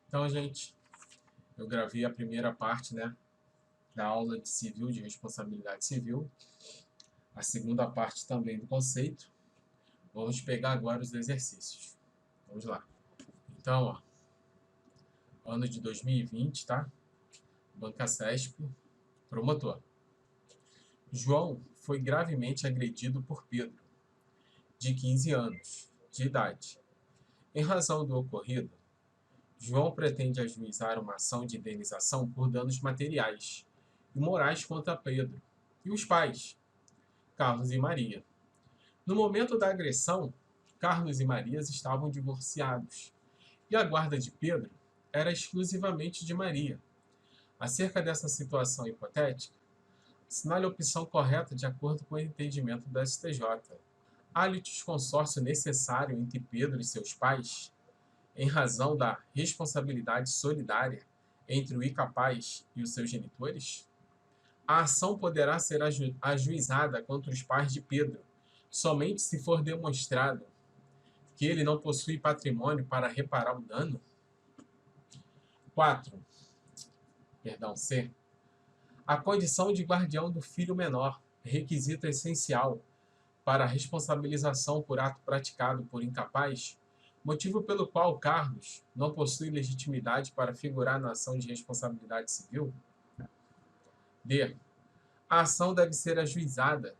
Então, gente, eu gravei a primeira parte, né, da aula de civil, de responsabilidade civil, a segunda parte também do conceito. Vamos pegar agora os exercícios. Vamos lá. Então, ó, ano de 2020, tá? Banca CESP, promotor. João foi gravemente agredido por Pedro, de 15 anos de idade. Em razão do ocorrido, João pretende ajuizar uma ação de indenização por danos materiais e morais contra Pedro e os pais, Carlos e Maria. No momento da agressão, Carlos e Maria estavam divorciados e a guarda de Pedro era exclusivamente de Maria. Acerca dessa situação hipotética, assinale a opção correta de acordo com o entendimento do STJ. Há litisconsórcio necessário entre Pedro e seus pais, em razão da responsabilidade solidária entre o incapaz e os seus genitores? A ação poderá ser ajuizada contra os pais de Pedro, somente se for demonstrado que ele não possui patrimônio para reparar o dano? 4. C. A condição de guardião do filho menor, requisito essencial para a responsabilização por ato praticado por incapaz, motivo pelo qual Carlos não possui legitimidade para figurar na ação de responsabilidade civil? D. A ação deve ser ajuizada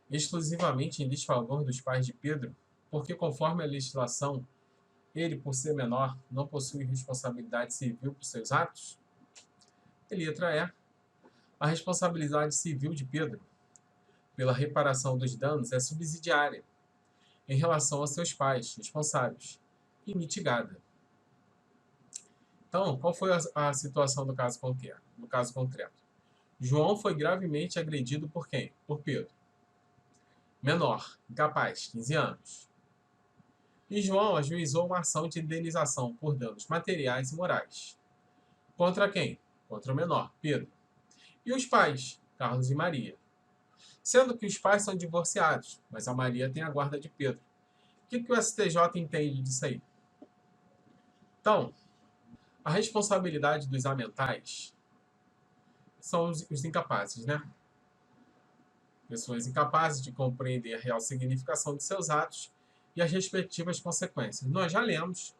exclusivamente em desfavor dos pais de Pedro, porque, conforme a legislação, ele, por ser menor, não possui responsabilidade civil por seus atos? E letra E. A responsabilidade civil de Pedro pela reparação dos danos é subsidiária em relação a seus pais responsáveis e mitigada. Então, qual foi a situação do caso concreto? João foi gravemente agredido por quem? Por Pedro. Menor, incapaz, 15 anos. E João ajuizou uma ação de indenização por danos materiais e morais. Contra quem? Contra o menor, Pedro. E os pais, Carlos e Maria. Sendo que os pais são divorciados, mas a Maria tem a guarda de Pedro. O que o STJ entende disso aí? Então, a responsabilidade dos amentais são os incapazes, né? Pessoas incapazes de compreender a real significação de seus atos e as respectivas consequências. Nós já lemos,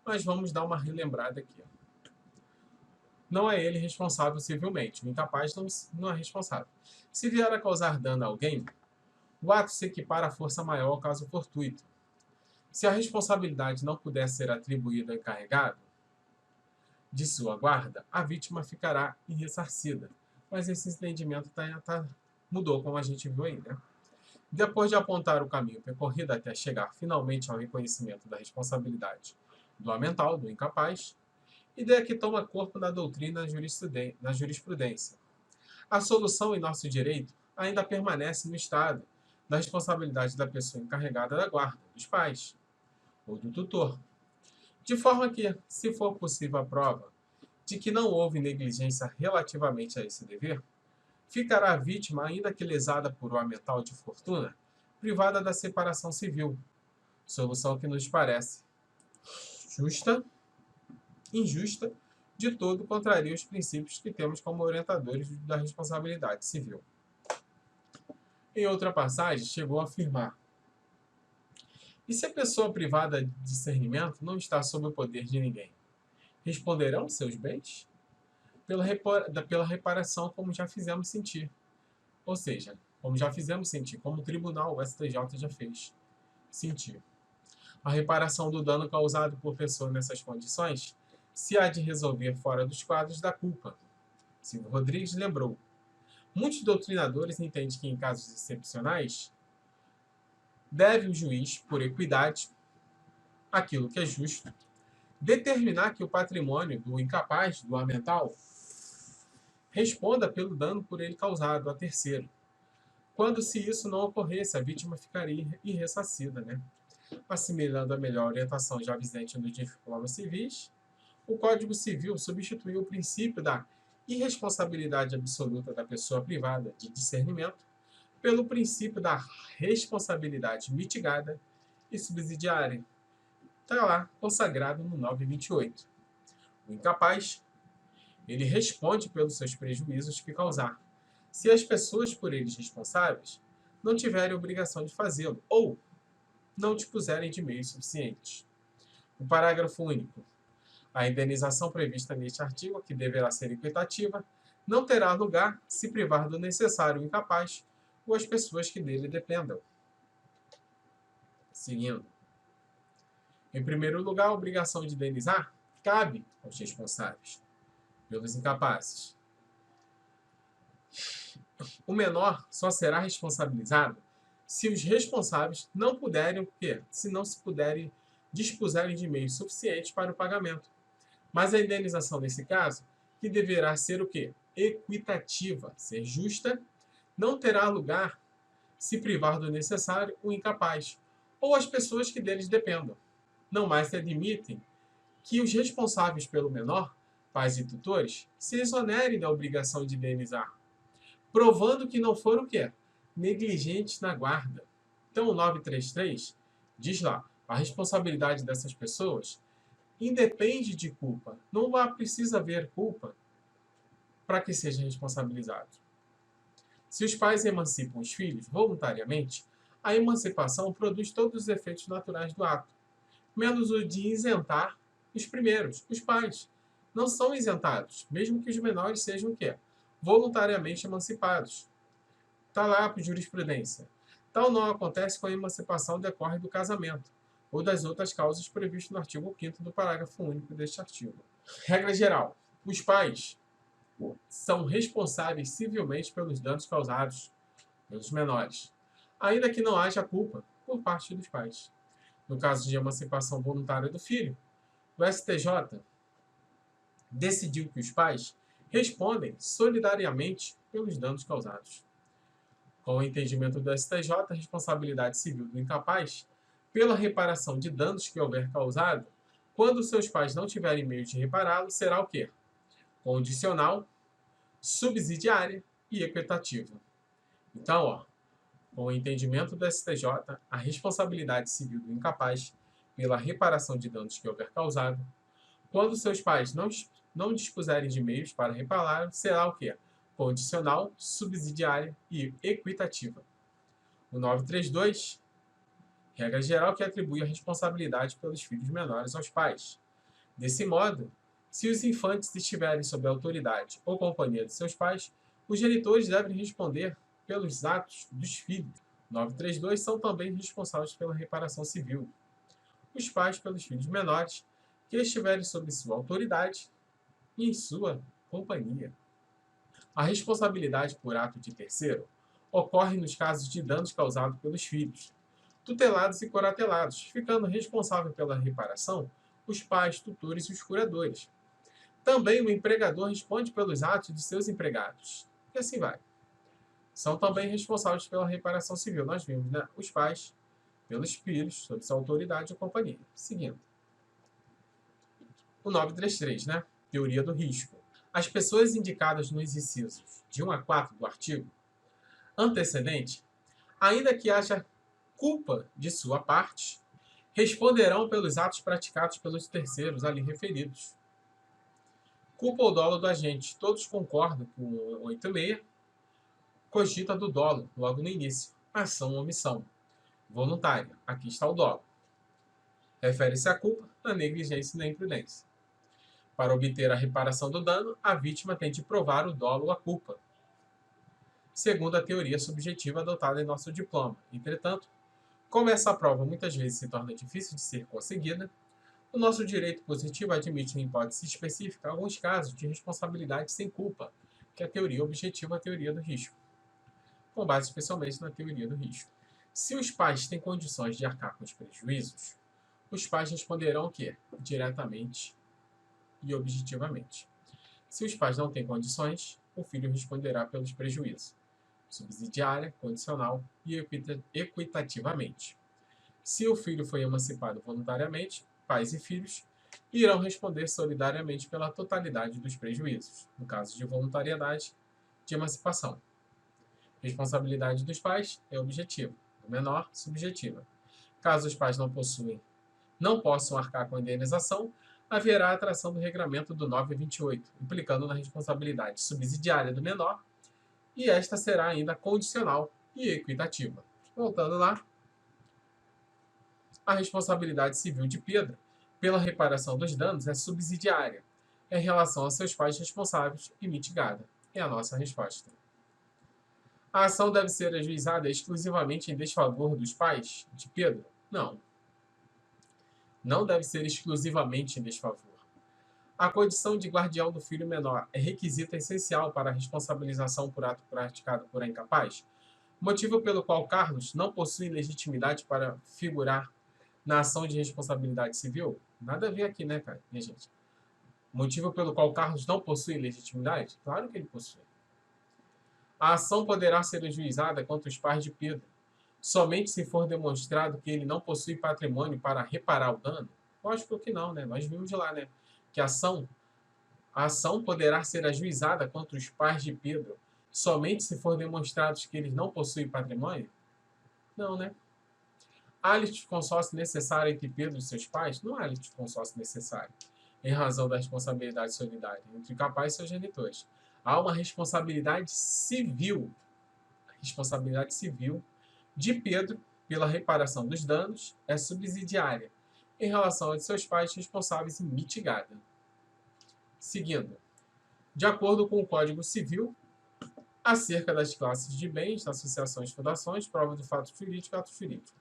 mas vamos dar uma relembrada aqui. Não é ele responsável civilmente. O incapaz não é responsável. Se vier a causar dano a alguém, o ato se equipara à força maior ao caso fortuito. Se a responsabilidade não puder ser atribuída ao encarregado de sua guarda, a vítima ficará irressarcida. Mas esse entendimento mudou, como a gente viu aí, né? Depois de apontar o caminho percorrido até chegar finalmente ao reconhecimento da responsabilidade do amental, do incapaz, ideia que toma corpo na doutrina na jurisprudência. A solução em nosso direito ainda permanece no estado da responsabilidade da pessoa encarregada da guarda, dos pais ou do tutor, de forma que, se for possível a prova de que não houve negligência relativamente a esse dever, ficará a vítima, ainda que lesada por um amental de fortuna, privada da separação civil, solução que nos parece justa, injusta, de todo contraria os princípios que temos como orientadores da responsabilidade civil. Em outra passagem, chegou a afirmar: e se a pessoa privada de discernimento não está sob o poder de ninguém, responderão seus bens? Pela reparação, como já fizemos sentir. Ou seja, como já fizemos sentir, como o tribunal, o STJ, já fez sentir. A reparação do dano causado por pessoa nessas condições se há de resolver fora dos quadros da culpa. Silvio Rodrigues lembrou. Muitos doutrinadores entendem que, em casos excepcionais, deve o juiz, por equidade, aquilo que é justo, determinar que o patrimônio do incapaz, do amental, responda pelo dano por ele causado a terceiro. Quando, se isso não ocorresse, a vítima ficaria irressarcida, né? Assimilando a melhor orientação já vigente nos diplomas civis, o Código Civil substituiu o princípio da irresponsabilidade absoluta da pessoa privada de discernimento pelo princípio da responsabilidade mitigada e subsidiária. Está lá, consagrado no 928. O incapaz, ele responde pelos seus prejuízos que causar, se as pessoas por eles responsáveis não tiverem obrigação de fazê-lo ou não dispuserem de meios suficientes. O parágrafo único. A indenização prevista neste artigo, que deverá ser equitativa, não terá lugar se privar do necessário o incapaz ou as pessoas que dele dependam. Seguindo. Em primeiro lugar, a obrigação de indenizar cabe aos responsáveis pelos incapazes. O menor só será responsabilizado se os responsáveis não puderem, o quê? Se não se puderem dispuserem de meios suficientes para o pagamento. Mas a indenização nesse caso, que deverá ser o quê? Equitativa, ser justa, não terá lugar se privar do necessário o incapaz ou as pessoas que deles dependam. Não mais se admitem que os responsáveis pelo menor, pais e tutores, se exonerem da obrigação de indenizar, provando que não foram o quê? Negligentes na guarda. Então, o 933 diz lá, a responsabilidade dessas pessoas independe de culpa. Não precisa haver culpa para que seja responsabilizado. Se os pais emancipam os filhos voluntariamente, a emancipação produz todos os efeitos naturais do ato, menos o de isentar os primeiros, os pais. Não são isentados, mesmo que os menores sejam o quê? Voluntariamente emancipados. Está lá a jurisprudência. Tal não acontece quando a emancipação decorre do casamento ou das outras causas previstas no artigo 5º do parágrafo único deste artigo. Regra geral. Os pais são responsáveis civilmente pelos danos causados pelos menores, ainda que não haja culpa por parte dos pais. No caso de emancipação voluntária do filho, o STJ decidiu que os pais respondem solidariamente pelos danos causados. Com o entendimento do STJ, a responsabilidade civil do incapaz pela reparação de danos que houver causado, quando seus pais não tiverem meio de repará-lo, será o quê? Condicional, subsidiária e equitativa. Então, com o entendimento do STJ, a responsabilidade civil do incapaz pela reparação de danos que houver causado, quando seus pais não dispuserem de meios para repará-lo, será o quê? Condicional, subsidiária e equitativa. O 932, regra geral que atribui a responsabilidade pelos filhos menores aos pais. Desse modo, se os infantes estiverem sob a autoridade ou companhia de seus pais, os genitores devem responder pelos atos dos filhos. 932 são também responsáveis pela reparação civil. Os pais pelos filhos menores que estiverem sob sua autoridade e em sua companhia. A responsabilidade por ato de terceiro ocorre nos casos de danos causados pelos filhos, tutelados e curatelados, ficando responsável pela reparação os pais, tutores e os curadores. Também o empregador responde pelos atos de seus empregados. E assim vai. São também responsáveis pela reparação civil. Nós vimos, né? Os pais pelos filhos, sob sua autoridade ou companhia. Seguindo. O 933, né? Teoria do risco. As pessoas indicadas nos incisos de 1 a 4 do artigo antecedente, ainda que haja culpa de sua parte, responderão pelos atos praticados pelos terceiros ali referidos. Culpa ou dolo do agente. Todos concordam com o 86. Cogita do dolo, logo no início. Ação ou omissão. Voluntária. Aqui está o dolo. Refere-se à culpa, à negligência e na imprudência. Para obter a reparação do dano, a vítima tem de provar o dolo ou a culpa, segundo a teoria subjetiva adotada em nosso diploma. Entretanto, como essa prova muitas vezes se torna difícil de ser conseguida, o nosso direito positivo admite, em hipótese específica, alguns casos de responsabilidade sem culpa, que é a teoria objetiva, a teoria do risco, com base especialmente na teoria do risco. Se os pais têm condições de arcar com os prejuízos, os pais responderão o quê? Diretamente e objetivamente. Se os pais não têm condições, o filho responderá pelos prejuízos, subsidiária, condicional e equitativamente. Se o filho foi emancipado voluntariamente, pais e filhos irão responder solidariamente pela totalidade dos prejuízos, no caso de voluntariedade de emancipação. Responsabilidade dos pais é objetiva, do menor, subjetiva. Caso os pais não possam arcar com a indenização, haverá a atração do regramento do 928, implicando na responsabilidade subsidiária do menor, e esta será ainda condicional e equitativa. Voltando lá, a responsabilidade civil de Pedro pela reparação dos danos é subsidiária em relação aos seus pais responsáveis e mitigada. É a nossa resposta. A ação deve ser ajuizada exclusivamente em desfavor dos pais de Pedro? Não. Não deve ser exclusivamente em desfavor. A condição de guardião do filho menor é requisito essencial para a responsabilização por ato praticado por incapaz, motivo pelo qual Carlos não possui legitimidade para figurar na ação de responsabilidade civil? Nada a ver aqui, né, cara? Minha gente. Motivo pelo qual Carlos não possui legitimidade? Claro que ele possui. A ação poderá ser ajuizada contra os pais de Pedro, somente se for demonstrado que ele não possui patrimônio para reparar o dano? Lógico que não, né? Nós vimos de lá, né? Que a ação poderá ser ajuizada contra os pais de Pedro, somente se for demonstrado que eles não possuem patrimônio? Não, né? Há litisconsórcio necessário entre Pedro e seus pais? Não há litisconsórcio necessário, em razão da responsabilidade solidária entre o capaz e seus genitores. Há uma responsabilidade civil de Pedro pela reparação dos danos é subsidiária em relação aos seus pais responsáveis e mitigada. Seguindo, de acordo com o Código Civil, acerca das classes de bens, associações, fundações, prova do fato jurídico e ato jurídico.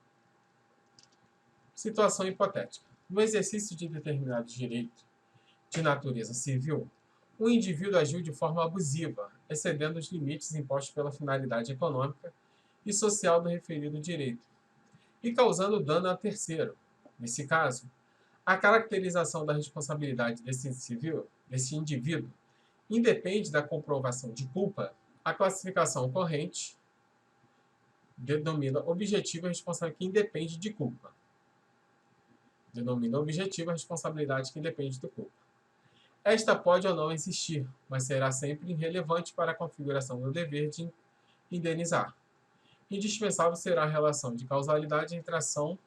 Situação hipotética. No exercício de determinado direito de natureza civil, o indivíduo agiu de forma abusiva, excedendo os limites impostos pela finalidade econômica e social do referido direito, e causando dano a terceiro. Nesse caso, a caracterização da responsabilidade desse indivíduo, independe da comprovação de culpa. A classificação corrente denomina objetiva a responsabilidade que independe de culpa. Denomina objetiva a responsabilidade que independe de culpa. Esta pode ou não existir, mas será sempre irrelevante para a configuração do dever de indenizar. Indispensável será a relação de causalidade entre a ação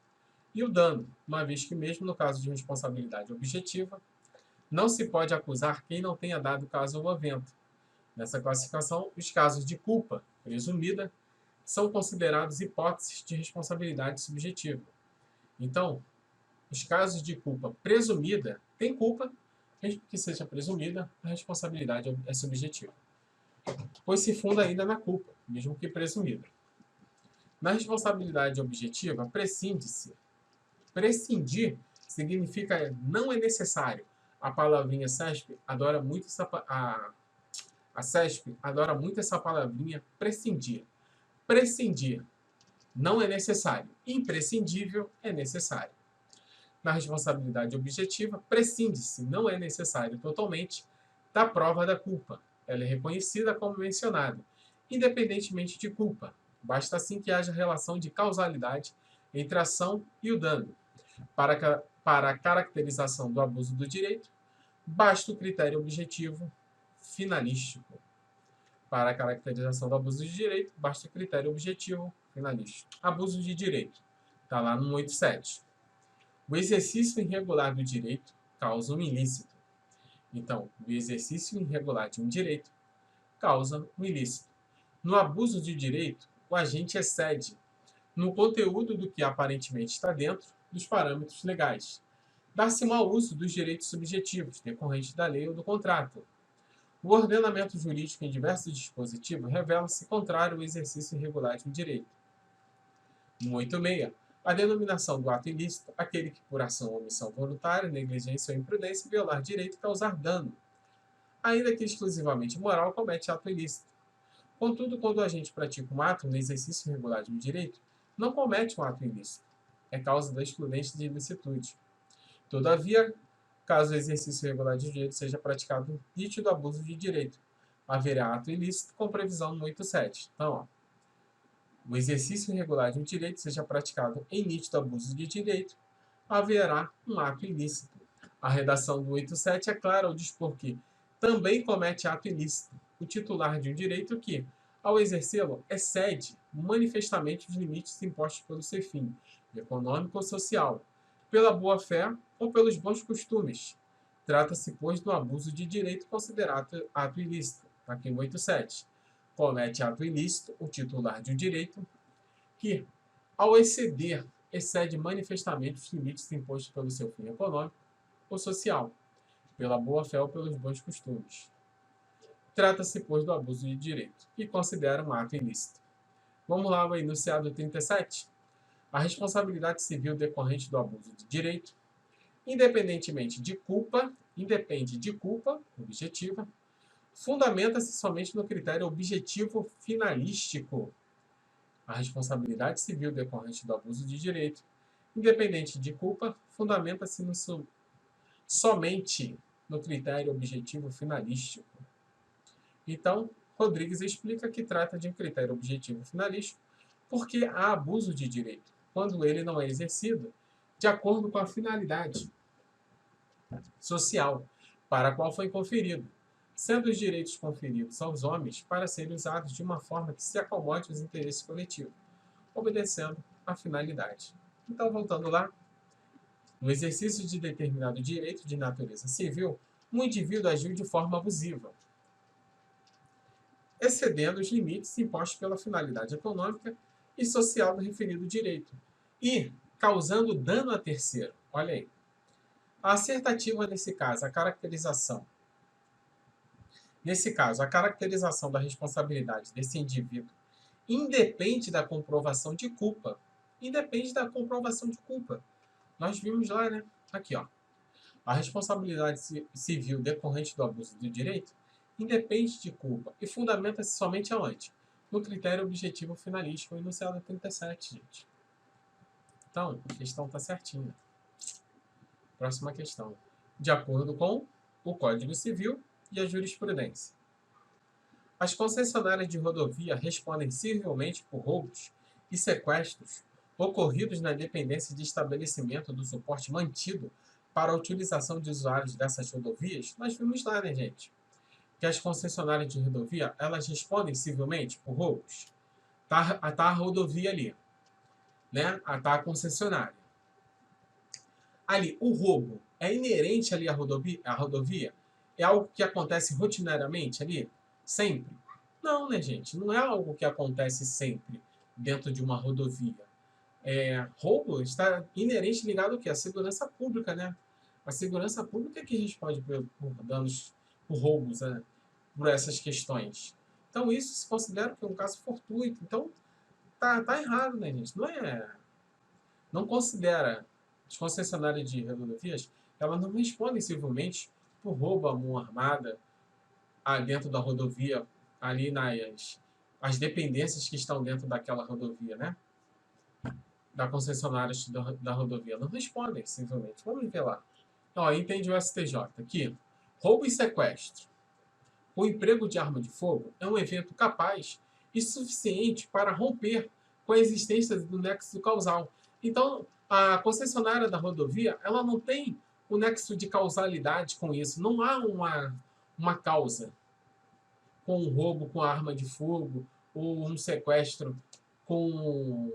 e o dano, uma vez que, mesmo no caso de responsabilidade objetiva, não se pode acusar quem não tenha dado caso ao evento. Nessa classificação, os casos de culpa presumida são considerados hipóteses de responsabilidade subjetiva. Então, os casos de culpa presumida têm culpa, mesmo que seja presumida, a responsabilidade é subjetiva, pois se funda ainda na culpa, mesmo que presumida. Na responsabilidade objetiva, prescinde-se. Prescindir significa não é necessário. A palavrinha CESP adora muito a CESP adora muito essa palavrinha prescindir. Prescindir não é necessário. Imprescindível é necessário. Na responsabilidade objetiva, prescinde-se, não é necessário totalmente, da prova da culpa. Ela é reconhecida como mencionada, independentemente de culpa. Basta assim que haja relação de causalidade entre a ação e o dano. Para a caracterização do abuso do direito, basta o critério objetivo finalístico. Para a caracterização do abuso de direito, basta o critério objetivo finalístico. Abuso de direito. Está lá no 187. O exercício irregular do direito causa um ilícito. Então, o exercício irregular de um direito causa um ilícito. No abuso de direito, o agente excede no conteúdo do que aparentemente está dentro dos parâmetros legais. Dá-se mau uso dos direitos subjetivos, decorrentes da lei ou do contrato. O ordenamento jurídico em diversos dispositivos revela-se contrário ao exercício irregular de um direito. 186. A denominação do ato ilícito, aquele que por ação ou omissão voluntária, negligência ou imprudência, violar direito e causar dano, ainda que exclusivamente moral, comete ato ilícito. Contudo, quando o agente pratica um ato no exercício irregular de um direito, não comete um ato ilícito. É causa da excludente de ilicitude. Todavia, caso o exercício irregular de direito seja praticado um nítido abuso de direito, haverá ato ilícito com previsão no 87. Então, ó, o exercício irregular de um direito seja praticado em nítido abuso de direito, haverá um ato ilícito. A redação do 87 é clara ao dispor que também comete ato ilícito o titular de um direito que, ao exercê-lo, excede manifestamente os limites impostos pelo seu fim, econômico ou social, pela boa-fé ou pelos bons costumes, Trata-se, pois, do abuso de direito considerado ato ilícito. Aqui no 87. Comete ato ilícito o titular de um direito que, ao excede manifestamente os limites impostos pelo seu fim econômico ou social, pela boa-fé ou pelos bons costumes. Trata-se, pois, do abuso de direito e considera um ato ilícito. Vamos lá ao enunciado 37. A responsabilidade civil decorrente do abuso de direito, independe de culpa objetiva, fundamenta-se somente no critério objetivo finalístico. A responsabilidade civil decorrente do abuso de direito, independente de culpa, fundamenta-se somente no critério objetivo finalístico. Então, Rodrigues explica que trata de um critério objetivo finalístico porque há abuso de direito, quando ele não é exercido de acordo com a finalidade social para a qual foi conferido, sendo os direitos conferidos aos homens para serem usados de uma forma que se acomode aos interesses coletivos, obedecendo à finalidade. Então, voltando lá, no exercício de determinado direito de natureza civil, um indivíduo agiu de forma abusiva, excedendo os limites impostos pela finalidade econômica e social do referido direito, e causando dano a terceiro. Olha aí. A assertativa nesse caso, a caracterização. Nesse caso, a caracterização da responsabilidade desse indivíduo independe da comprovação de culpa. Independe da comprovação de culpa. Nós vimos lá, né? Aqui, ó. A responsabilidade civil decorrente do abuso do direito independe de culpa e fundamenta-se somente aonde? No critério objetivo finalístico, enunciado 37, gente. Então, a questão está certinha. Próxima questão. De acordo com o Código Civil e a jurisprudência. As concessionárias de rodovia respondem civilmente por roubos e sequestros ocorridos na dependência de estabelecimento do suporte mantido para a utilização de usuários dessas rodovias. Nós vimos lá, né, gente? Que as concessionárias de rodovia, elas respondem civilmente por roubos. Tá a rodovia ali, né? Tá a concessionária. Ali, o roubo é inerente ali à rodovia? É algo que acontece rotineiramente ali? Sempre? Não, né, gente? Não é algo que acontece sempre dentro de uma rodovia. Roubo está inerente ligado ao quê? À segurança pública, né? A segurança pública é que responde por danos, por roubos, né? Por essas questões. Então, isso se considera que é um caso fortuito. Então, tá errado, né, gente? Não considera as concessionárias de rodovias, elas não respondem civilmente por roubo à mão armada dentro da rodovia, ali as dependências que estão dentro daquela rodovia, né? Da concessionária da rodovia. Não respondem civilmente. Vamos ver lá. Ó, entende o STJ aqui. Roubo e sequestro. O emprego de arma de fogo é um evento capaz e suficiente para romper com a existência do nexo causal. Então, a concessionária da rodovia, ela não tem o nexo de causalidade com isso. Não há uma causa com um roubo com arma de fogo ou um sequestro com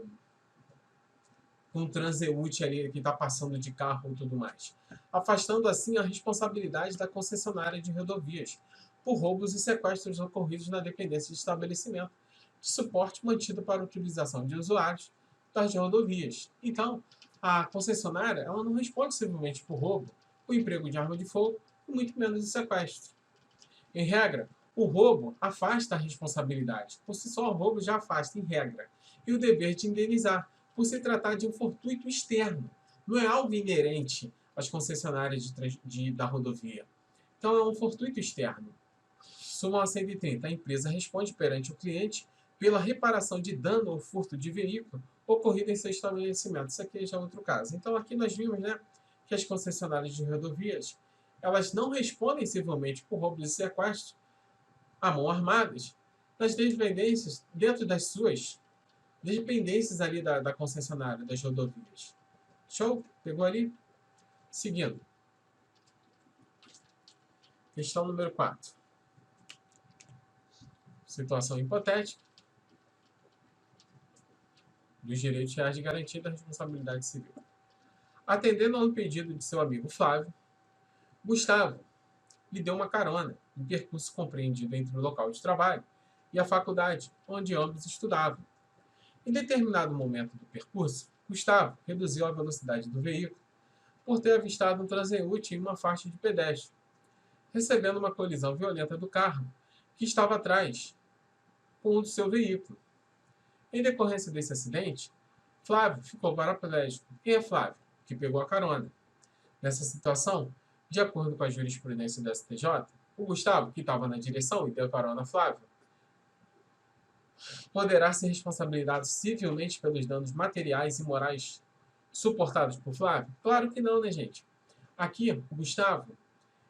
um transeúnte ali que está passando de carro e tudo mais. Afastando assim a responsabilidade da concessionária de rodovias por roubos e sequestros ocorridos na dependência de estabelecimento de suporte mantido para a utilização de usuários das rodovias. Então, a concessionária ela não responde simplesmente por roubo, o emprego de arma de fogo e muito menos o sequestro. Em regra, o roubo afasta a responsabilidade. Por si só, o roubo já afasta, em regra, e o dever de indenizar, por se tratar de um fortuito externo. Não é algo inerente às concessionárias da rodovia. Então, é um fortuito externo. Súmula 130. A empresa responde perante o cliente pela reparação de dano ou furto de veículo ocorrido em seu estabelecimento. Isso aqui já é outro caso. Então, aqui nós vimos, né, que as concessionárias de rodovias elas não respondem civilmente por roubos e sequestros à mão armadas nas dependências, dentro das suas dependências ali da concessionária, das rodovias. Show? Pegou ali? Seguindo. Questão número 4. Situação hipotética dos direitos reais de garantia da responsabilidade civil. Atendendo ao pedido de seu amigo Flávio, Gustavo lhe deu uma carona em percurso compreendido entre o local de trabalho e a faculdade, onde ambos estudavam. Em determinado momento do percurso, Gustavo reduziu a velocidade do veículo por ter avistado um transeunte em uma faixa de pedestre, recebendo uma colisão violenta do carro que estava atrás com o do seu veículo. Em decorrência desse acidente, Flávio ficou paraplégico. Quem é Flávio? Que pegou a carona. Nessa situação, de acordo com a jurisprudência do STJ, o Gustavo, que estava na direção e deu carona a Flávio, poderá ser responsabilizado civilmente pelos danos materiais e morais suportados por Flávio? Claro que não, né, gente? Aqui, o Gustavo,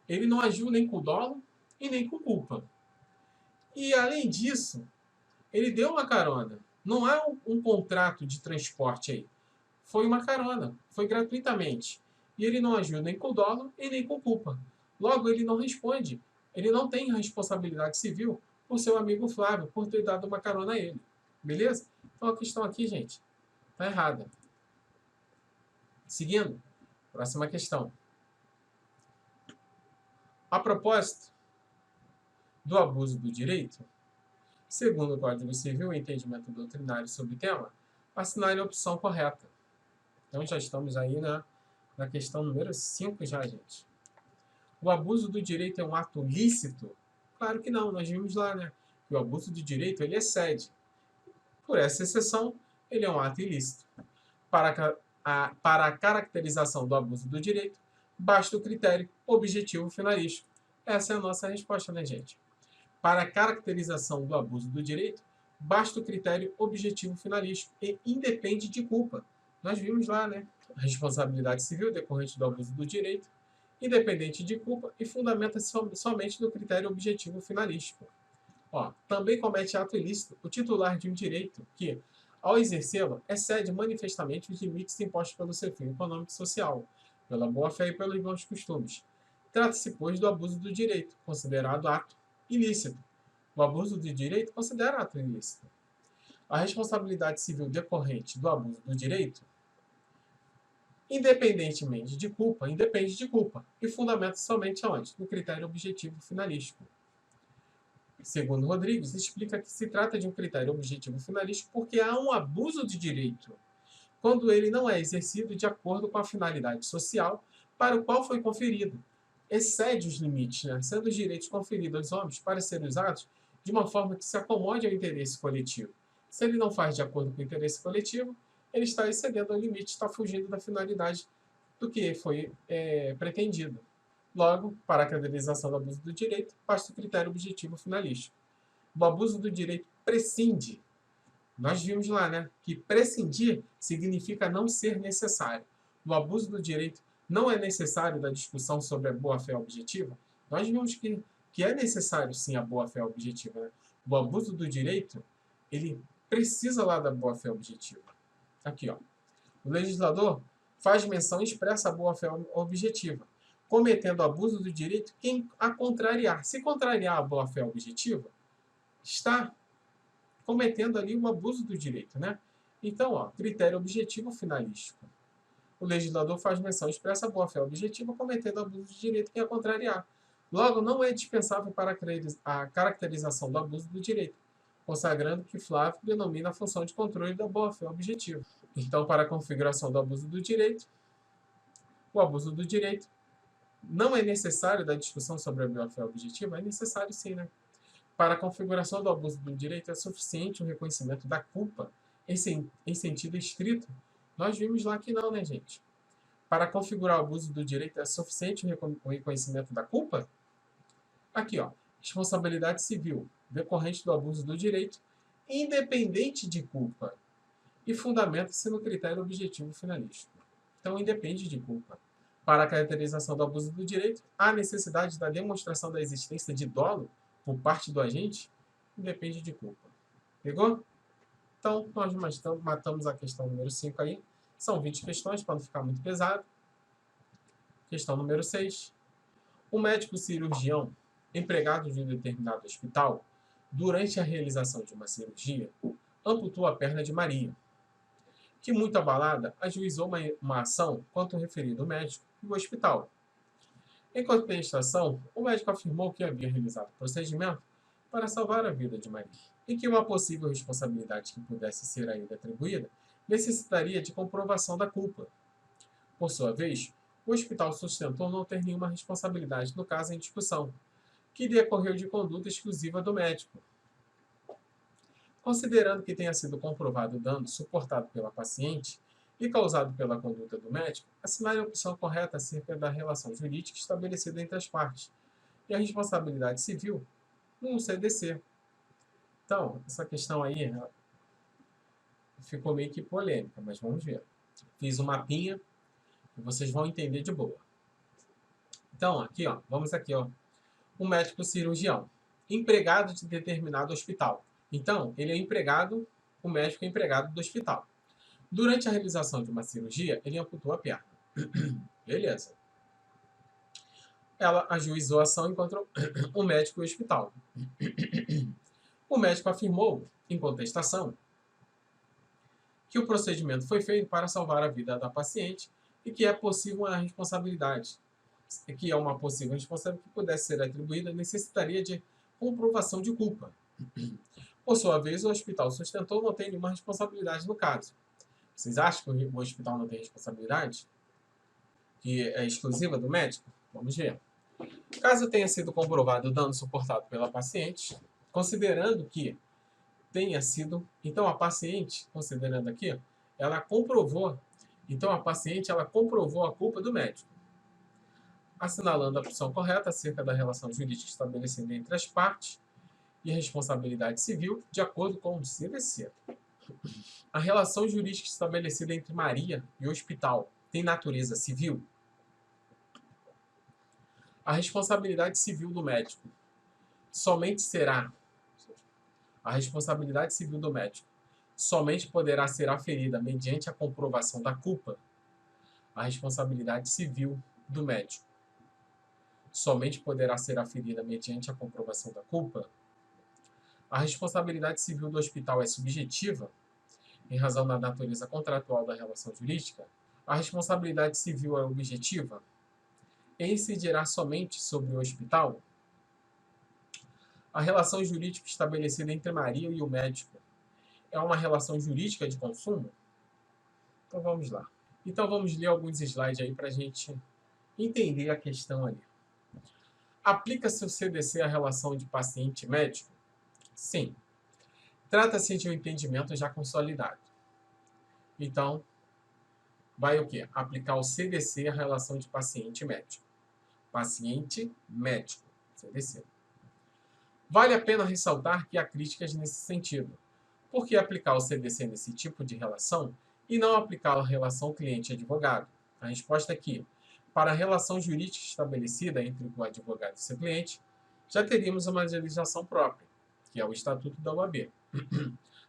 ele não agiu nem com dolo e nem com culpa. E, além disso, ele deu uma carona. Não é um contrato de transporte aí. Foi uma carona. Foi gratuitamente. E ele não agiu nem com dolo e nem com culpa. Logo, ele não responde. Ele não tem responsabilidade civil por seu amigo Flávio, por ter dado uma carona a ele. Beleza? Então a questão aqui, gente, está errada. Seguindo, próxima questão. A propósito do abuso do direito, segundo o Código Civil e entendimento doutrinário sobre o tema, assinale a opção correta. Então já estamos aí na questão número 5 já, gente. O abuso do direito é um ato lícito? Claro que não, nós vimos lá, né? Que o abuso do direito, ele excede. Por essa exceção, ele é um ato ilícito. Para a caracterização do abuso do direito, basta o critério objetivo finalístico. Essa é a nossa resposta, né, gente? Para a caracterização do abuso do direito, basta o critério objetivo finalístico e independe de culpa. Nós vimos lá, né? Responsabilidade civil decorrente do abuso do direito, independente de culpa e fundamenta-se somente no critério objetivo finalístico. Também comete ato ilícito o titular de um direito que, ao exercê-lo, excede manifestamente os limites impostos pelo seu fim econômico e social, pela boa-fé e pelos bons costumes. Trata-se, pois, do abuso do direito, considerado ato ilícito. O abuso do direito considera ato ilícito. A responsabilidade civil decorrente do abuso do direito, independentemente de culpa, independe de culpa e fundamenta somente aonde? No critério objetivo finalístico. Segundo Rodrigues, explica que se trata de um critério objetivo finalístico porque há um abuso de direito, quando ele não é exercido de acordo com a finalidade social para o qual foi conferido. Excede os limites, né? Sendo os direitos conferidos aos homens para serem usados de uma forma que se acomode ao interesse coletivo. Se ele não faz de acordo com o interesse coletivo, ele está excedendo o limite, está fugindo da finalidade do que foi pretendido. Logo, para a caracterização do abuso do direito, basta o critério objetivo finalístico. O abuso do direito prescinde. Nós vimos lá, né, que prescindir significa não ser necessário. O abuso do direito não é necessário da discussão sobre a boa-fé objetiva. Nós vimos que é necessário, sim, a boa-fé objetiva. Né? O abuso do direito, ele precisa lá da boa-fé objetiva. Aqui, ó. O legislador faz menção expressa à boa-fé objetiva, cometendo abuso do direito quem a contrariar. Se contrariar a boa-fé objetiva, está cometendo ali o abuso do direito, né? Então, critério objetivo finalístico. O legislador faz menção expressa à boa-fé objetiva, cometendo abuso de direito quem a contrariar. Logo, não é dispensável para a caracterização do abuso do direito, consagrando que Flávio denomina a função de controle da boa-fé objetiva. Então, para a configuração do abuso do direito, o abuso do direito não é necessário da discussão sobre a boa-fé objetiva? É necessário sim, né? Para a configuração do abuso do direito é suficiente o reconhecimento da culpa em sentido estrito? Nós vimos lá que não, né, gente? Para configurar o abuso do direito é suficiente o reconhecimento da culpa? Aqui, ó. Responsabilidade civil decorrente do abuso do direito, independente de culpa, e fundamenta-se no critério objetivo finalístico. Então, independe de culpa. Para a caracterização do abuso do direito, há necessidade da demonstração da existência de dolo por parte do agente? Independe de culpa. Pegou? Então, nós matamos a questão número 5 aí. São 20 questões, para não ficar muito pesado. Questão número 6. O médico cirurgião, empregado de um determinado hospital, durante a realização de uma cirurgia, amputou a perna de Maria, que, muito abalada, ajuizou uma ação contra o referido médico e o hospital. Em contestação, o médico afirmou que havia realizado o procedimento para salvar a vida de Maria e que uma possível responsabilidade que pudesse ser a ele atribuída necessitaria de comprovação da culpa. Por sua vez, o hospital sustentou não ter nenhuma responsabilidade no caso em discussão, que decorreu de conduta exclusiva do médico. Considerando que tenha sido comprovado o dano suportado pela paciente e causado pela conduta do médico, assinale a opção correta acerca da relação jurídica estabelecida entre as partes e a responsabilidade civil no CDC. Então, essa questão aí ficou meio que polêmica, mas vamos ver. Fiz um mapinha e vocês vão entender de boa. Então, aqui, ó, vamos aqui, ó. Um médico cirurgião, empregado de determinado hospital. Então, ele é empregado, o médico é empregado do hospital. Durante a realização de uma cirurgia, ele amputou a perna. Beleza. Ela ajuizou a ação e encontrou o médico e o hospital. O médico afirmou, em contestação, que o procedimento foi feito para salvar a vida da paciente e que é possível uma responsabilidade, que é uma possível responsabilidade que pudesse ser atribuída, necessitaria de comprovação de culpa. Por sua vez, o hospital sustentou não tem nenhuma responsabilidade no caso. Vocês acham que o hospital não tem responsabilidade? Que é exclusiva do médico? Vamos ver. Caso tenha sido comprovado o dano suportado pela paciente, considerando que tenha sido... Então, a paciente, considerando aqui, ela comprovou... Então, a paciente, ela comprovou a culpa do médico. Assinalando a opção correta acerca da relação jurídica estabelecida entre as partes e a responsabilidade civil, de acordo com o CDC. A relação jurídica estabelecida entre Maria e o hospital tem natureza civil? A responsabilidade civil do médico somente será... A responsabilidade civil do médico somente poderá ser aferida mediante a comprovação da culpa. A responsabilidade civil do médico somente poderá ser aferida mediante a comprovação da culpa. A responsabilidade civil do hospital é subjetiva, em razão da natureza contratual da relação jurídica. A responsabilidade civil é objetiva e incidirá somente sobre o hospital. A relação jurídica estabelecida entre Maria e o médico é uma relação jurídica de consumo? Então vamos lá. Então vamos ler alguns slides aí para a gente entender a questão ali. Aplica-se o CDC à relação de paciente-médico? Sim. Trata-se de um entendimento já consolidado. Então, vai o quê? Aplicar o CDC à relação de paciente-médico. Paciente-médico. CDC. Vale a pena ressaltar que há críticas nesse sentido. Por que aplicar o CDC nesse tipo de relação e não aplicar a relação cliente-advogado? A resposta é que, para a relação jurídica estabelecida entre o advogado e seu cliente, já teríamos uma legislação própria, que é o Estatuto da OAB,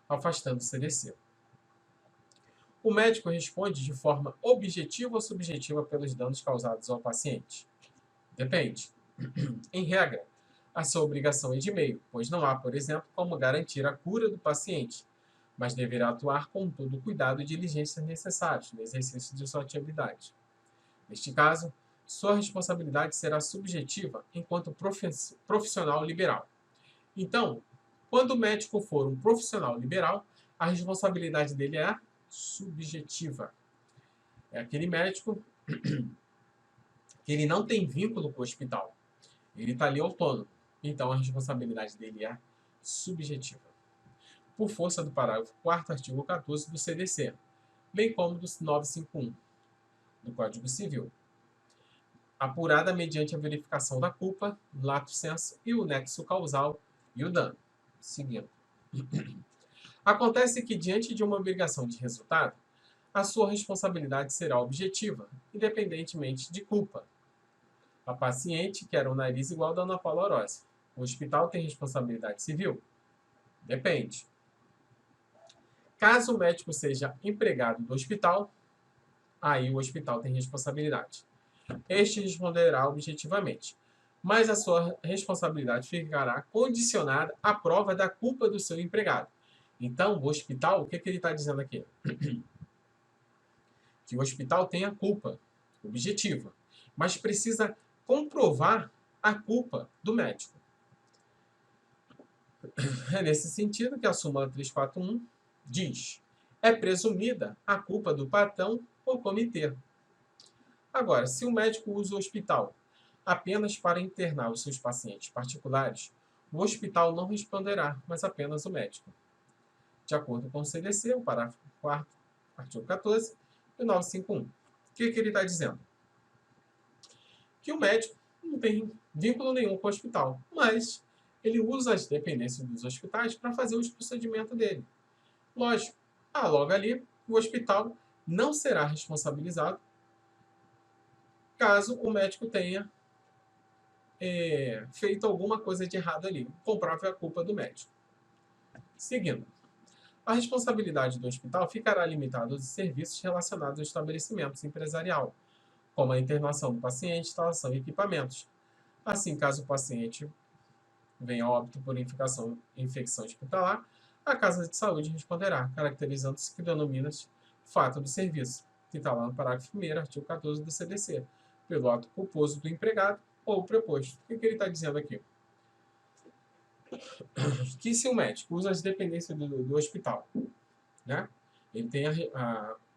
afastando o CDC. O médico responde de forma objetiva ou subjetiva pelos danos causados ao paciente? Depende. Em regra, a sua obrigação é de meio, pois não há, por exemplo, como garantir a cura do paciente, mas deverá atuar com todo o cuidado e diligências necessários no exercício de sua atividade. Neste caso, sua responsabilidade será subjetiva enquanto profissional liberal. Então, quando o médico for um profissional liberal, a responsabilidade dele é subjetiva. É aquele médico que ele não tem vínculo com o hospital. Ele está ali autônomo. Então, a responsabilidade dele é subjetiva. Por força do parágrafo 4º, artigo 14 do CDC, bem como do 951 do Código Civil. Apurada mediante a verificação da culpa, lato sensu e o nexo causal e o dano. Seguindo. Acontece que, diante de uma obrigação de resultado, a sua responsabilidade será objetiva, independentemente de culpa. A paciente quer um nariz igual ao da Ana Paula Orozzi. O hospital tem responsabilidade civil? Depende. Caso o médico seja empregado do hospital, aí o hospital tem responsabilidade. Este responderá objetivamente, mas a sua responsabilidade ficará condicionada à prova da culpa do seu empregado. Então, o hospital, o que ele está dizendo aqui? Que o hospital tem a culpa objetiva, mas precisa comprovar a culpa do médico. É nesse sentido que a súmula 341 diz: é presumida a culpa do patrão ou comitê. Agora, se o médico usa o hospital apenas para internar os seus pacientes particulares, o hospital não responderá, mas apenas o médico. De acordo com o CDC, o parágrafo 4º, artigo 14 e 951. O que ele está dizendo? Que o médico não tem vínculo nenhum com o hospital, mas ele usa as dependências dos hospitais para fazer os procedimentos dele. Lógico, logo ali, o hospital não será responsabilizado caso o médico tenha feito alguma coisa de errado ali. Comprove a culpa do médico. Seguindo. A responsabilidade do hospital ficará limitada aos serviços relacionados ao estabelecimento empresarial, como a internação do paciente, instalação de equipamentos. Assim, caso o paciente venha a óbito por infecção hospitalar, a Casa de Saúde responderá, caracterizando-se que denomina-se fato do serviço, que está lá no parágrafo 1º, artigo 14 do CDC, pelo ato culposo do empregado ou preposto. O que ele está dizendo aqui? Que se o médico usa as dependências do hospital, né? Ele tem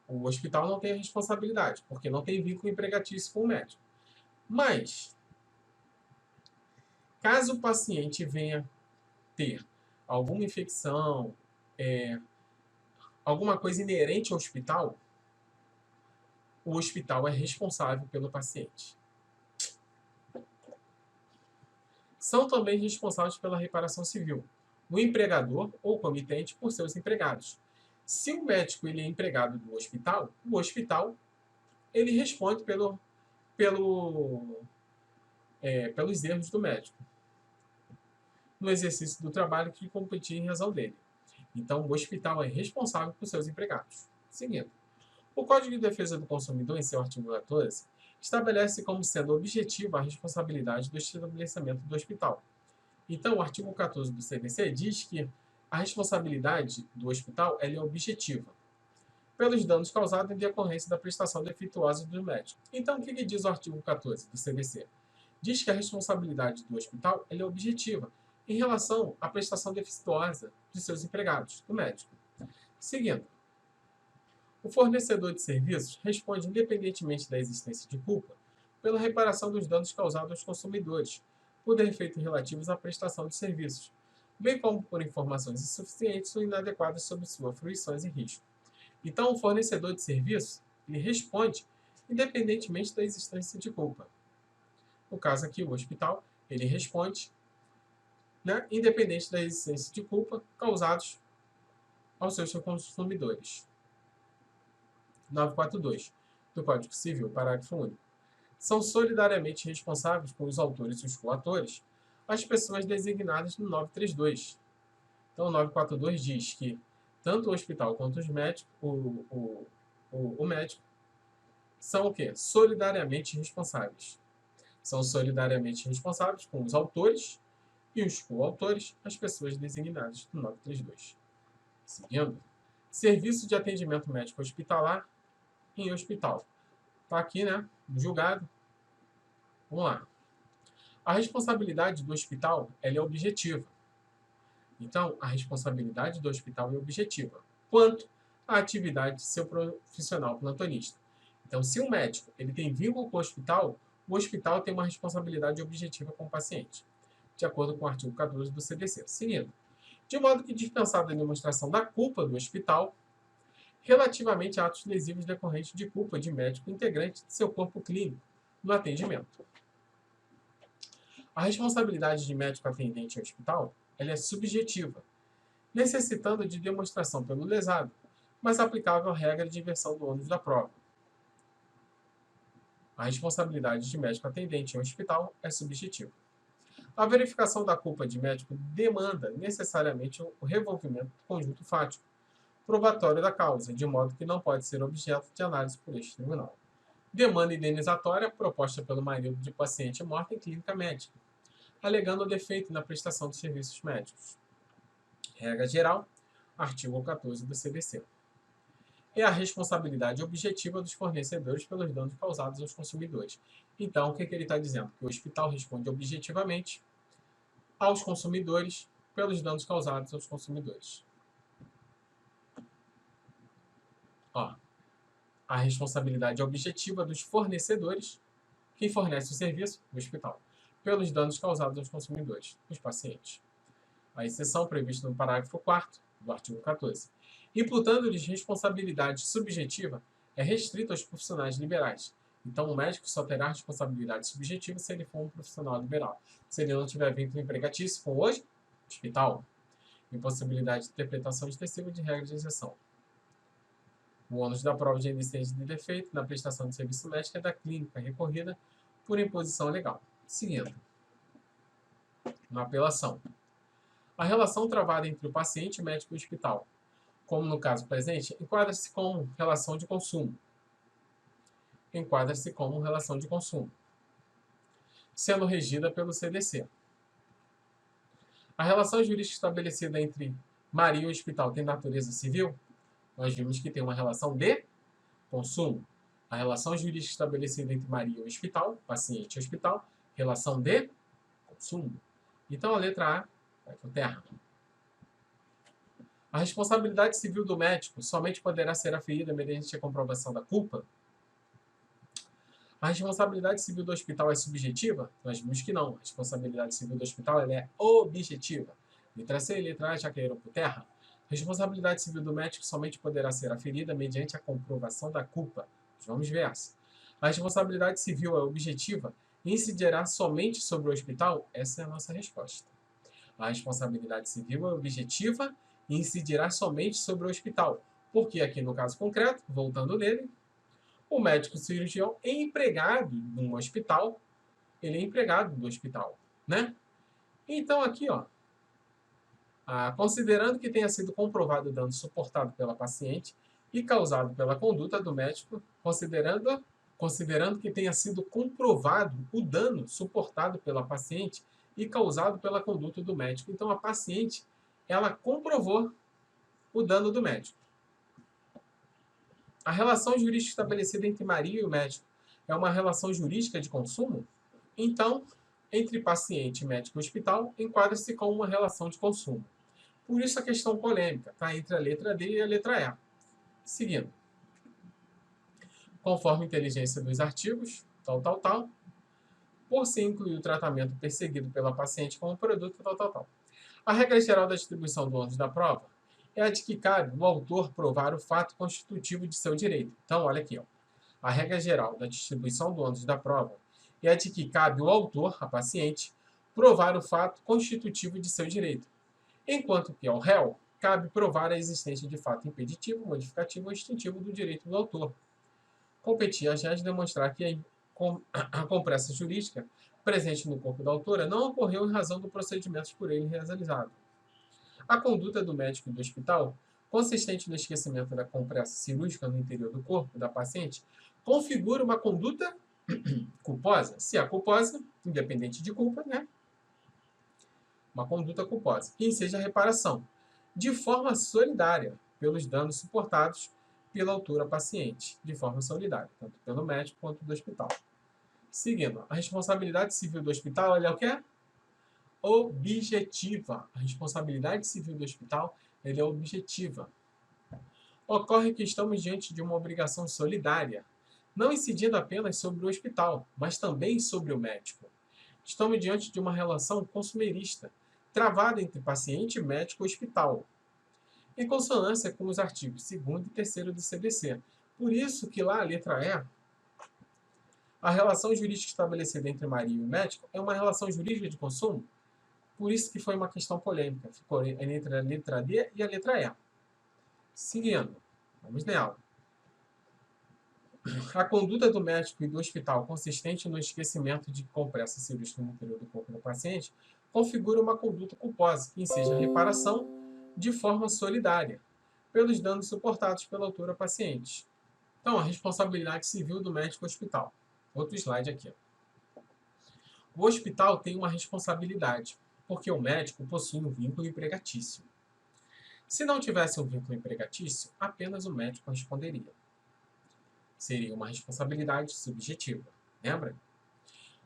o hospital não tem a responsabilidade, porque não tem vínculo empregatício com o médico. Mas, caso o paciente venha ter alguma infecção, alguma coisa inerente ao hospital, o hospital é responsável pelo paciente. São também responsáveis pela reparação civil, o empregador ou comitente por seus empregados. Se o médico ele é empregado do hospital, o hospital ele responde pelos erros do médico no exercício do trabalho que competia em razão dele. Então, o hospital é responsável por seus empregados. Seguindo. O Código de Defesa do Consumidor, em seu artigo 14, estabelece como sendo objetiva a responsabilidade do estabelecimento do hospital. Então, o artigo 14 do CDC diz que a responsabilidade do hospital é objetiva, pelos danos causados em decorrência da prestação defeituosa do médico. Então, o que diz o artigo 14 do CDC? Diz que a responsabilidade do hospital é objetiva em relação à prestação defeituosa de seus empregados, do médico. Seguindo. O fornecedor de serviços responde independentemente da existência de culpa pela reparação dos danos causados aos consumidores, por defeitos relativos à prestação de serviços, bem como por informações insuficientes ou inadequadas sobre suas fruições e risco. Então, o fornecedor de serviços ele responde independentemente da existência de culpa. No caso aqui, o hospital, ele responde independente da existência de culpa causados aos seus consumidores. 942 do Código Civil, parágrafo único. São solidariamente responsáveis com os autores e os coatores as pessoas designadas no 932. Então, o 942 diz que tanto o hospital quanto os médicos, o médico, são o quê? Solidariamente responsáveis. São solidariamente responsáveis com os autores e os coautores, as pessoas designadas no 932. Seguindo, serviço de atendimento médico hospitalar em hospital. Está aqui, né? Julgado. Vamos lá. A responsabilidade do hospital ela é objetiva. Então, a responsabilidade do hospital é objetiva. Quanto à atividade de seu profissional plantonista. Então, se o médico ele tem vínculo com o hospital tem uma responsabilidade objetiva com o paciente, de acordo com o artigo 14 do CDC. Seguindo. De modo que dispensada a demonstração da culpa do hospital, relativamente a atos lesivos decorrentes de culpa de médico integrante de seu corpo clínico no atendimento. A responsabilidade de médico atendente em hospital ela é subjetiva, necessitando de demonstração pelo lesado, mas aplicável à regra de inversão do ônus da prova. A responsabilidade de médico atendente em hospital é subjetiva. A verificação da culpa de médico demanda necessariamente o revolvimento do conjunto fático, probatório da causa, de modo que não pode ser objeto de análise por este tribunal. Demanda indenizatória proposta pelo marido de paciente morta em clínica médica, alegando o defeito na prestação de serviços médicos. Regra geral, artigo 14 do CDC. é a responsabilidade objetiva dos fornecedores pelos danos causados aos consumidores. Então, o que ele está dizendo? Que o hospital responde objetivamente aos consumidores pelos danos causados aos consumidores. Ó, a responsabilidade objetiva dos fornecedores, quem fornece o serviço, o hospital, pelos danos causados aos consumidores, os pacientes. A exceção prevista no parágrafo 4º do artigo 14. Imputando-lhes responsabilidade subjetiva, é restrito aos profissionais liberais. Então, o médico só terá responsabilidade subjetiva se ele for um profissional liberal. Se ele não tiver vínculo empregatício com o hospital, impossibilidade de interpretação extensiva de regras de exceção. O ônus da prova de inexistência de defeito na prestação de serviço médico é da clínica recorrida por imposição legal. Seguindo. Na apelação. A relação travada entre o paciente, médico e hospital, como no caso presente, enquadra-se como relação de consumo. Enquadra-se como relação de consumo, sendo regida pelo CDC. A relação jurídica estabelecida entre Maria e o hospital tem natureza civil? Nós vimos que tem uma relação de consumo. A relação jurídica estabelecida entre Maria e o hospital, paciente e hospital, relação de consumo. Então, a letra A vai por terra. A responsabilidade civil do médico somente poderá ser aferida mediante a comprovação da culpa? A responsabilidade civil do hospital é subjetiva? Nós vimos que não. A responsabilidade civil do hospital ela é objetiva. Letra C e letra A já caíram por terra. A responsabilidade civil do médico somente poderá ser aferida mediante a comprovação da culpa. Vamos ver essa. A responsabilidade civil é objetiva e incidirá somente sobre o hospital? Essa é a nossa resposta. A responsabilidade civil é objetiva e incidirá somente sobre o hospital. Porque aqui no caso concreto, voltando nele, o médico cirurgião é empregado num hospital, ele é empregado do hospital, né? Então aqui, ó, considerando que tenha sido comprovado o dano suportado pela paciente e causado pela conduta do médico, considerando que tenha sido comprovado o dano suportado pela paciente e causado pela conduta do médico. Então, a paciente, ela comprovou o dano do médico. A relação jurídica estabelecida entre Maria e o médico é uma relação jurídica de consumo? Então, entre paciente, médico e hospital, enquadra-se como uma relação de consumo. Por isso a questão polêmica, tá? Entre a letra D e a letra E. Seguindo. Conforme a inteligência dos artigos, tal, por se incluir o tratamento perseguido pela paciente como produto, tal. A regra geral da distribuição do ônus da prova é a de que cabe o autor provar o fato constitutivo de seu direito. Então, olha aqui, ó. A regra geral da distribuição do ônus da prova é a de que cabe o autor, a paciente, provar o fato constitutivo de seu direito, enquanto que ao réu cabe provar a existência de fato impeditivo, modificativo ou extintivo do direito do autor. Competia a gente demonstrar que a compressa jurídica presente no corpo da autora não ocorreu em razão do procedimento por ele realizado. A conduta do médico do hospital, consistente no esquecimento da compressa cirúrgica no interior do corpo da paciente, configura uma conduta culposa. Se é culposa, independente de culpa, né? Uma conduta culposa, que enseja a reparação, de forma solidária, pelos danos suportados pela autora paciente, de forma solidária, tanto pelo médico quanto do hospital. Seguindo, a responsabilidade civil do hospital, ela é o quê? Objetiva. A responsabilidade civil do hospital, ela é objetiva. Ocorre que estamos diante de uma obrigação solidária, não incidindo apenas sobre o hospital, mas também sobre o médico. Estamos diante de uma relação consumerista, travada entre paciente, médico e hospital, em consonância com os artigos 2º e 3º do CDC. Por isso que lá, a letra E, a relação jurídica estabelecida entre Maria e o médico é uma relação jurídica de consumo. Por isso que foi uma questão polêmica. Ficou entre a letra D e a letra E. Seguindo, vamos nela. A conduta do médico e do hospital, consistente no esquecimento de compressa cirúrgica no interior do corpo do paciente, configura uma conduta culposa, que enseja a reparação de forma solidária, pelos danos suportados pela autora paciente. Então, a responsabilidade civil do médico hospital. Outro slide aqui. O hospital tem uma responsabilidade, porque o médico possui um vínculo empregatício. Se não tivesse um vínculo empregatício, apenas o médico responderia. Seria uma responsabilidade subjetiva. Lembra?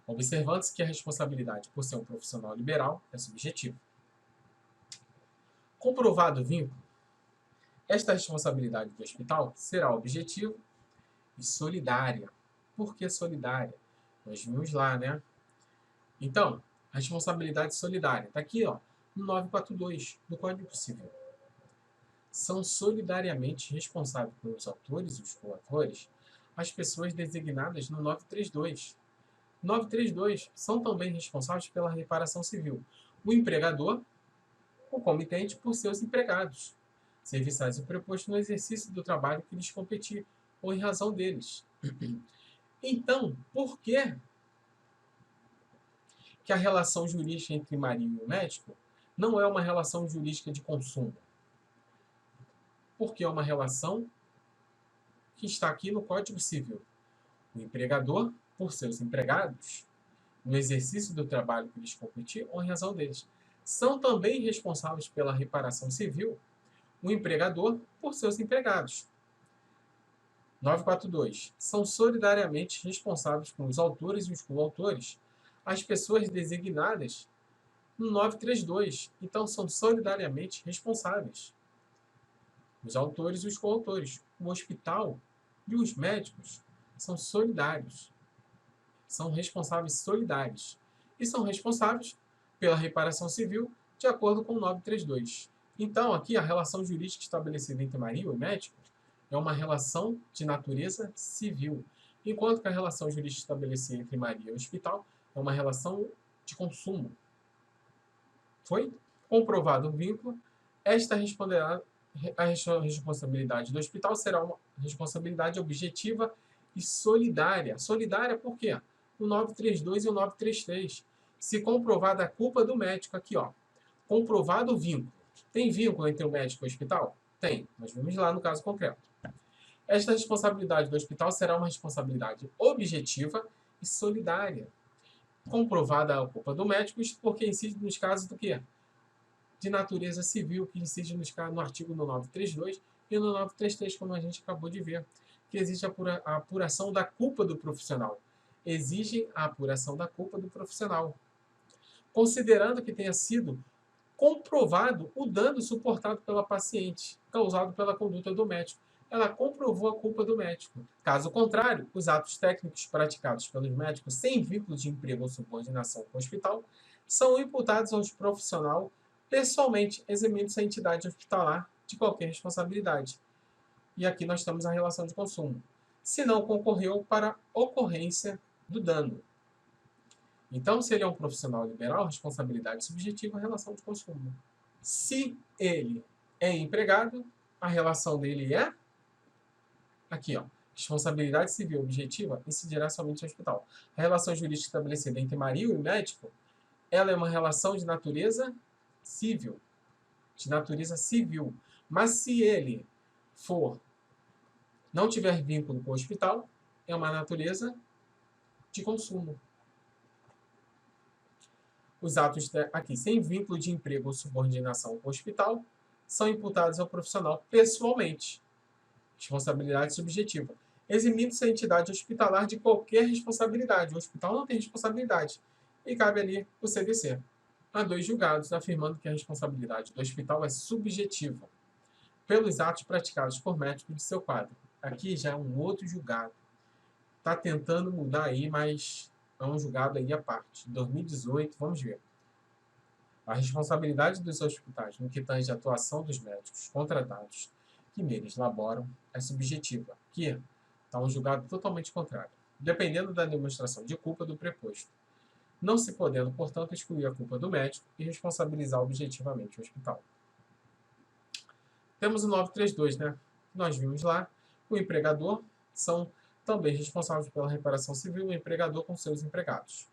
Observando-se que a responsabilidade por ser um profissional liberal é subjetiva. Comprovado o vínculo, esta responsabilidade do hospital será objetiva e solidária. Por que solidária? Nós vimos lá, né? Então, a responsabilidade solidária está aqui, ó, no 942 do Código Civil. São solidariamente responsáveis pelos autores e os coautores as pessoas designadas no 932. 932 são também responsáveis pela reparação civil. O empregador, o comitente por seus empregados, serviçais e preposto no exercício do trabalho que lhes competir ou em razão deles. Então, por que a relação jurídica entre marido e o médico não é uma relação jurídica de consumo? Porque é uma relação que está aqui no Código Civil. O empregador, por seus empregados, no exercício do trabalho que lhes competir ou em razão deles, são também responsáveis pela reparação civil o empregador por seus empregados. 942. São solidariamente responsáveis com os autores e os coautores as pessoas designadas no 932. Então, são solidariamente responsáveis. Os autores e os coautores. O hospital e os médicos são solidários. São responsáveis solidários. E são responsáveis pela reparação civil de acordo com o 932. Então, aqui, a relação jurídica estabelecida entre marido e médico é uma relação de natureza civil, enquanto que a relação jurídica estabelecida entre marido e hospital é uma relação de consumo. Foi comprovado o vínculo, esta responderá a responsabilidade do hospital será uma responsabilidade objetiva e solidária. Solidária por quê? O 932 e o 933. Se comprovada a culpa do médico, aqui, ó. Comprovado o vínculo. Tem vínculo entre o médico e o hospital? Tem. Nós vimos lá no caso concreto. Esta responsabilidade do hospital será uma responsabilidade objetiva e solidária. Comprovada a culpa do médico, isto porque incide nos casos do quê? De natureza civil, que incide no artigo no 932 e no 933, como a gente acabou de ver, que existe a apuração da culpa do profissional. Exige a apuração da culpa do profissional. Considerando que tenha sido comprovado o dano suportado pela paciente, causado pela conduta do médico. Ela comprovou a culpa do médico. Caso contrário, os atos técnicos praticados pelos médicos sem vínculo de emprego ou subordinação com o hospital são imputados ao profissional pessoalmente, eximindo-se a entidade hospitalar de qualquer responsabilidade. E aqui nós temos a relação de consumo. Se não concorreu para ocorrência do dano. Então, se ele é um profissional liberal, responsabilidade subjetiva, relação de consumo. Se ele é empregado, a relação dele é aqui, ó. Responsabilidade civil objetiva incidirá somente no hospital. A relação jurídica estabelecida entre marido e médico, ela é uma relação de natureza civil. De natureza civil. Mas se ele não tiver vínculo com o hospital, é uma natureza de consumo. Os atos aqui, sem vínculo de emprego ou subordinação com o hospital, são imputados ao profissional pessoalmente. Responsabilidade subjetiva. Eximindo-se a entidade hospitalar de qualquer responsabilidade. O hospital não tem responsabilidade. E cabe ali o CDC. Há 2 julgados afirmando que a responsabilidade do hospital é subjetiva pelos atos praticados por médicos de seu quadro. Aqui já é um outro julgado. Está tentando mudar aí, mas é um julgado aí à parte. 2018, vamos ver. A responsabilidade dos hospitais no que tange a atuação dos médicos contratados que neles laboram é subjetiva, que está um julgado totalmente contrário, dependendo da demonstração de culpa do preposto, não se podendo, portanto, excluir a culpa do médico e responsabilizar objetivamente o hospital. Temos o 932, né? Nós vimos lá, o empregador são também responsáveis pela reparação civil, o empregador com seus empregados.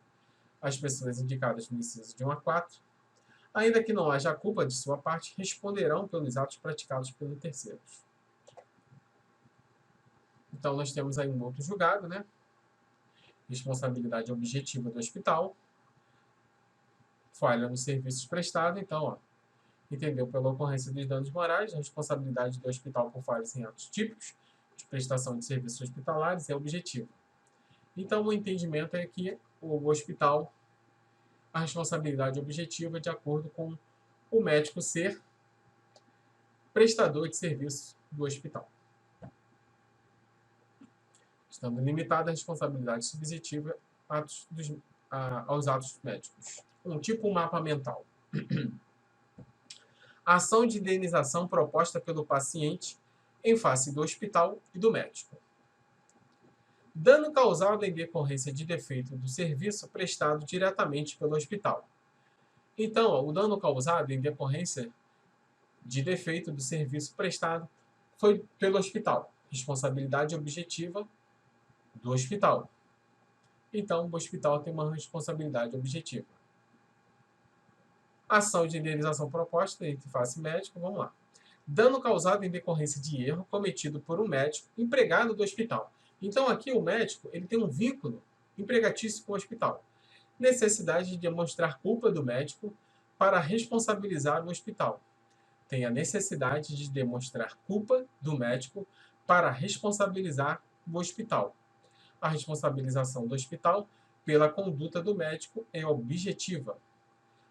As pessoas indicadas no inciso de 1 a 4, ainda que não haja culpa de sua parte, responderão pelos atos praticados pelos terceiros. Então, nós temos aí um outro julgado, né? Responsabilidade objetiva do hospital. Falha nos serviços prestados. Então, ó, entendeu? Pela ocorrência dos danos morais, a responsabilidade do hospital por falhas em atos típicos de prestação de serviços hospitalares é objetiva. Então, o entendimento é que o hospital, a responsabilidade objetiva de acordo com o médico ser prestador de serviço do hospital, estando limitada a responsabilidade subjetiva aos atos médicos. Tipo um mapa mental. A ação de indenização proposta pelo paciente em face do hospital e do médico. Dano causado em decorrência de defeito do serviço prestado diretamente pelo hospital. Então, o dano causado em decorrência de defeito do serviço prestado foi pelo hospital. Responsabilidade objetiva do hospital. Então, o hospital tem uma responsabilidade objetiva. Ação de indenização proposta entre face médico, vamos lá. Dano causado em decorrência de erro cometido por um médico empregado do hospital. Então, aqui o médico ele tem um vínculo empregatício com o hospital. Necessidade de demonstrar culpa do médico para responsabilizar o hospital. Tem a necessidade de demonstrar culpa do médico para responsabilizar o hospital. A responsabilização do hospital pela conduta do médico é objetiva.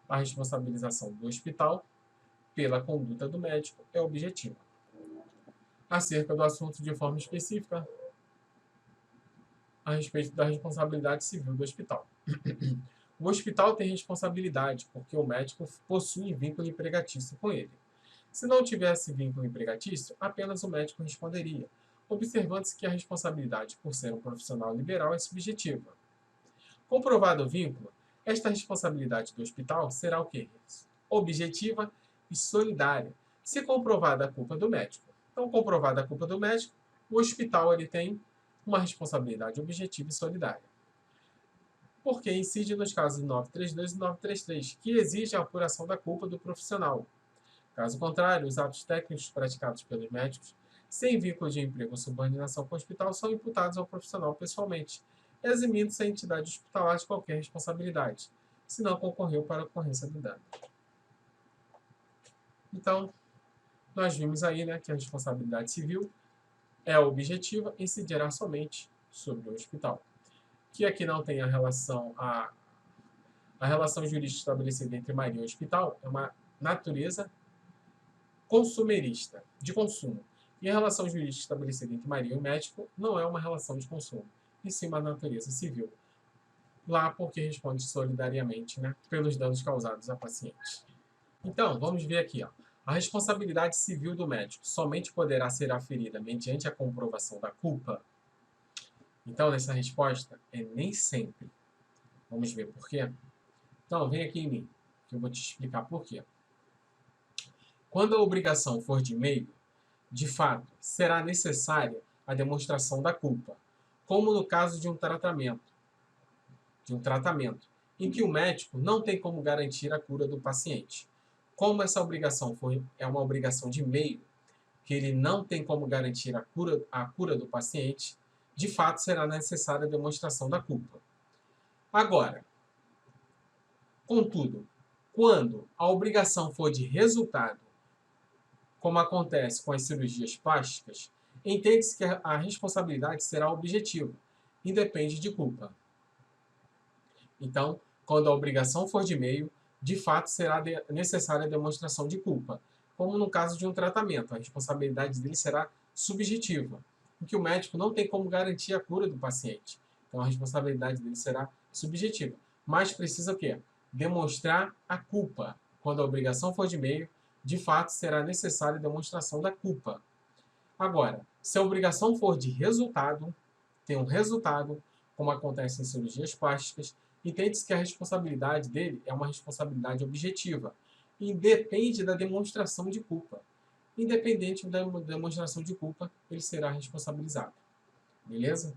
A responsabilização do hospital pela conduta do médico é objetiva. Acerca do assunto de forma específica, a respeito da responsabilidade civil do hospital. O hospital tem responsabilidade porque o médico possui vínculo empregatício com ele. Se não tivesse vínculo empregatício, apenas o médico responderia, observando-se que a responsabilidade por ser um profissional liberal é subjetiva. Comprovado o vínculo, esta responsabilidade do hospital será o quê? Objetiva e solidária, se comprovada a culpa do médico. Então, comprovada a culpa do médico, o hospital ele tem uma responsabilidade objetiva e solidária. Porque incide nos casos 932 e 933, que exigem a apuração da culpa do profissional. Caso contrário, os atos técnicos praticados pelos médicos, sem vínculo de emprego ou subordinação com o hospital, são imputados ao profissional pessoalmente, eximindo-se a entidade hospitalar de qualquer responsabilidade, se não concorreu para a ocorrência do dano. Então, nós vimos aí que a responsabilidade civil é objetiva e incidirá somente sobre o hospital. Que aqui não tem a relação jurídica estabelecida entre Maria e o hospital é uma natureza consumerista, de consumo. E a relação jurídica estabelecida entre Maria e o médico não é uma relação de consumo, e sim uma natureza civil. Lá porque responde solidariamente pelos danos causados a paciente. Então, vamos ver aqui. A responsabilidade civil do médico somente poderá ser aferida mediante a comprovação da culpa? Então, nessa resposta, é nem sempre. Vamos ver por quê? Então, vem aqui em mim, que eu vou te explicar por quê. Quando a obrigação for de meio, de fato, será necessária a demonstração da culpa, como no caso de um tratamento, em que o médico não tem como garantir a cura do paciente. Como essa obrigação é uma obrigação de meio, que ele não tem como garantir a cura do paciente, de fato será necessária a demonstração da culpa. Agora, contudo, quando a obrigação for de resultado, como acontece com as cirurgias plásticas, entende-se que a responsabilidade será objetiva, independe de culpa. Então, quando a obrigação for de meio, de fato será necessária a demonstração de culpa, como no caso de um tratamento, a responsabilidade dele será subjetiva, em que o médico não tem como garantir a cura do paciente. Então, a responsabilidade dele será subjetiva. Mas precisa o quê? Demonstrar a culpa. Quando a obrigação for de meio, de fato será necessária a demonstração da culpa. Agora, se a obrigação for de resultado, tem um resultado, como acontece em cirurgias plásticas, entende-se que a responsabilidade dele é uma responsabilidade objetiva e depende da demonstração de culpa. Independente da demonstração de culpa, ele será responsabilizado. Beleza?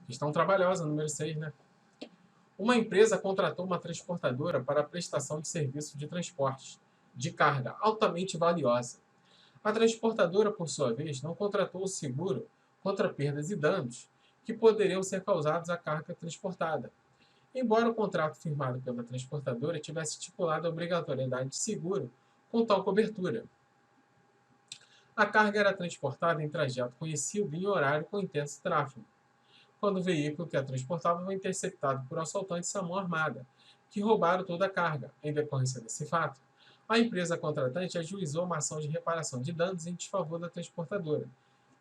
Questão trabalhosa, número 6, Uma empresa contratou uma transportadora para a prestação de serviço de transporte de carga altamente valiosa. A transportadora, por sua vez, não contratou o seguro contra perdas e danos que poderiam ser causados à carga transportada. Embora o contrato firmado pela transportadora tivesse estipulado a obrigatoriedade de seguro com tal cobertura. A carga era transportada em trajeto conhecido em horário com intenso tráfego, quando o veículo que a transportava foi interceptado por assaltantes à mão armada, que roubaram toda a carga. Em decorrência desse fato, a empresa contratante ajuizou uma ação de reparação de danos em desfavor da transportadora.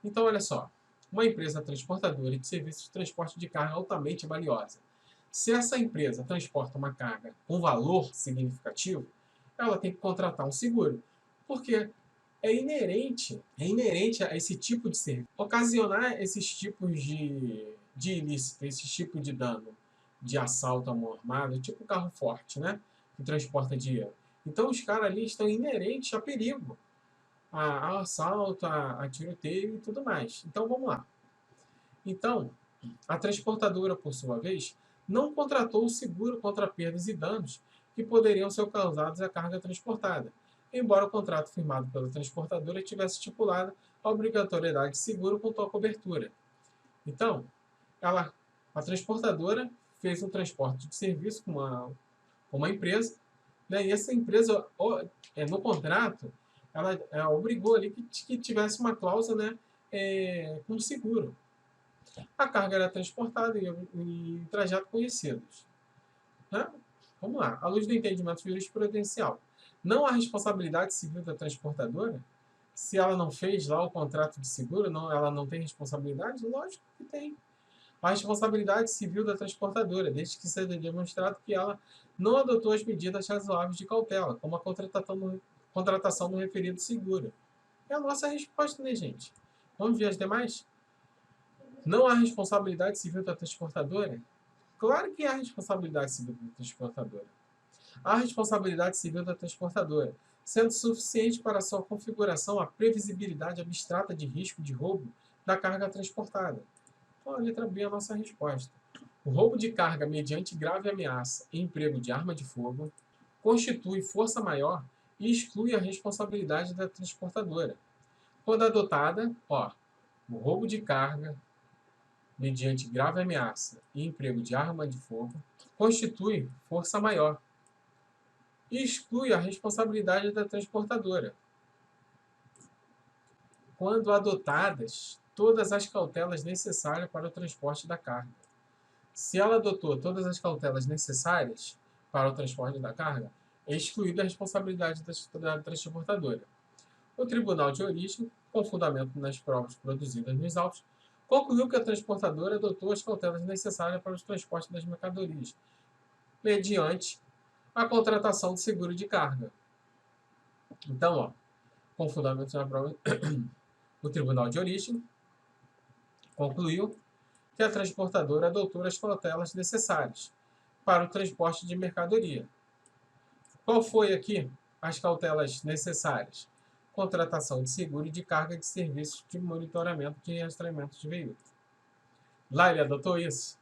Então, olha só, uma empresa transportadora de serviços de transporte de carga altamente valiosa. Se essa empresa transporta uma carga com valor significativo, ela tem que contratar um seguro, porque é inerente a esse tipo de serviço. Ocasionar esses tipos de ilícito, esse tipo de dano, de assalto à mão armada, tipo carro forte, né? Que transporta dinheiro. Então os caras ali estão inerentes a perigo, a assalto, a tiroteio e tudo mais. Então vamos lá. Então, a transportadora, por sua vez, não contratou o seguro contra perdas e danos que poderiam ser causados à carga transportada, embora o contrato firmado pela transportadora tivesse estipulado a obrigatoriedade de seguro com tal cobertura. Então, a transportadora fez um transporte de serviço com uma empresa, né, e essa empresa, no contrato, ela obrigou ali que tivesse uma cláusula, né, com seguro. A carga era transportada em trajetos conhecidos. Né? Vamos lá. À luz do entendimento jurisprudencial, não há responsabilidade civil da transportadora? Se ela não fez lá o contrato de seguro, ela não tem responsabilidade? Lógico que tem. A responsabilidade civil da transportadora, desde que seja demonstrado que ela não adotou as medidas razoáveis de cautela, como a contratação do referido seguro. É a nossa resposta, né, gente? Vamos ver as demais? Não há responsabilidade civil da transportadora? Claro que há responsabilidade civil da transportadora. Há responsabilidade civil da transportadora, sendo suficiente para sua configuração a previsibilidade abstrata de risco de roubo da carga transportada. Então, a letra B é a nossa resposta. O roubo de carga mediante grave ameaça e emprego de arma de fogo constitui força maior e exclui a responsabilidade da transportadora. Quando adotada, o roubo de carga mediante grave ameaça e emprego de arma de fogo constitui força maior e exclui a responsabilidade da transportadora, quando adotadas todas as cautelas necessárias para o transporte da carga. Se ela adotou todas as cautelas necessárias para o transporte da carga, é excluída a responsabilidade da transportadora. O Tribunal de Origem, com fundamento nas provas produzidas nos autos, concluiu que a transportadora adotou as cautelas necessárias para o transporte das mercadorias, mediante a contratação de seguro de carga. Então, com fundamento na prova, o Tribunal de Origem concluiu que a transportadora adotou as cautelas necessárias para o transporte de mercadoria. Qual foi aqui as cautelas necessárias? Contratação de seguro de carga de serviços de monitoramento de rastreamento de veículos. Lá ele adotou isso?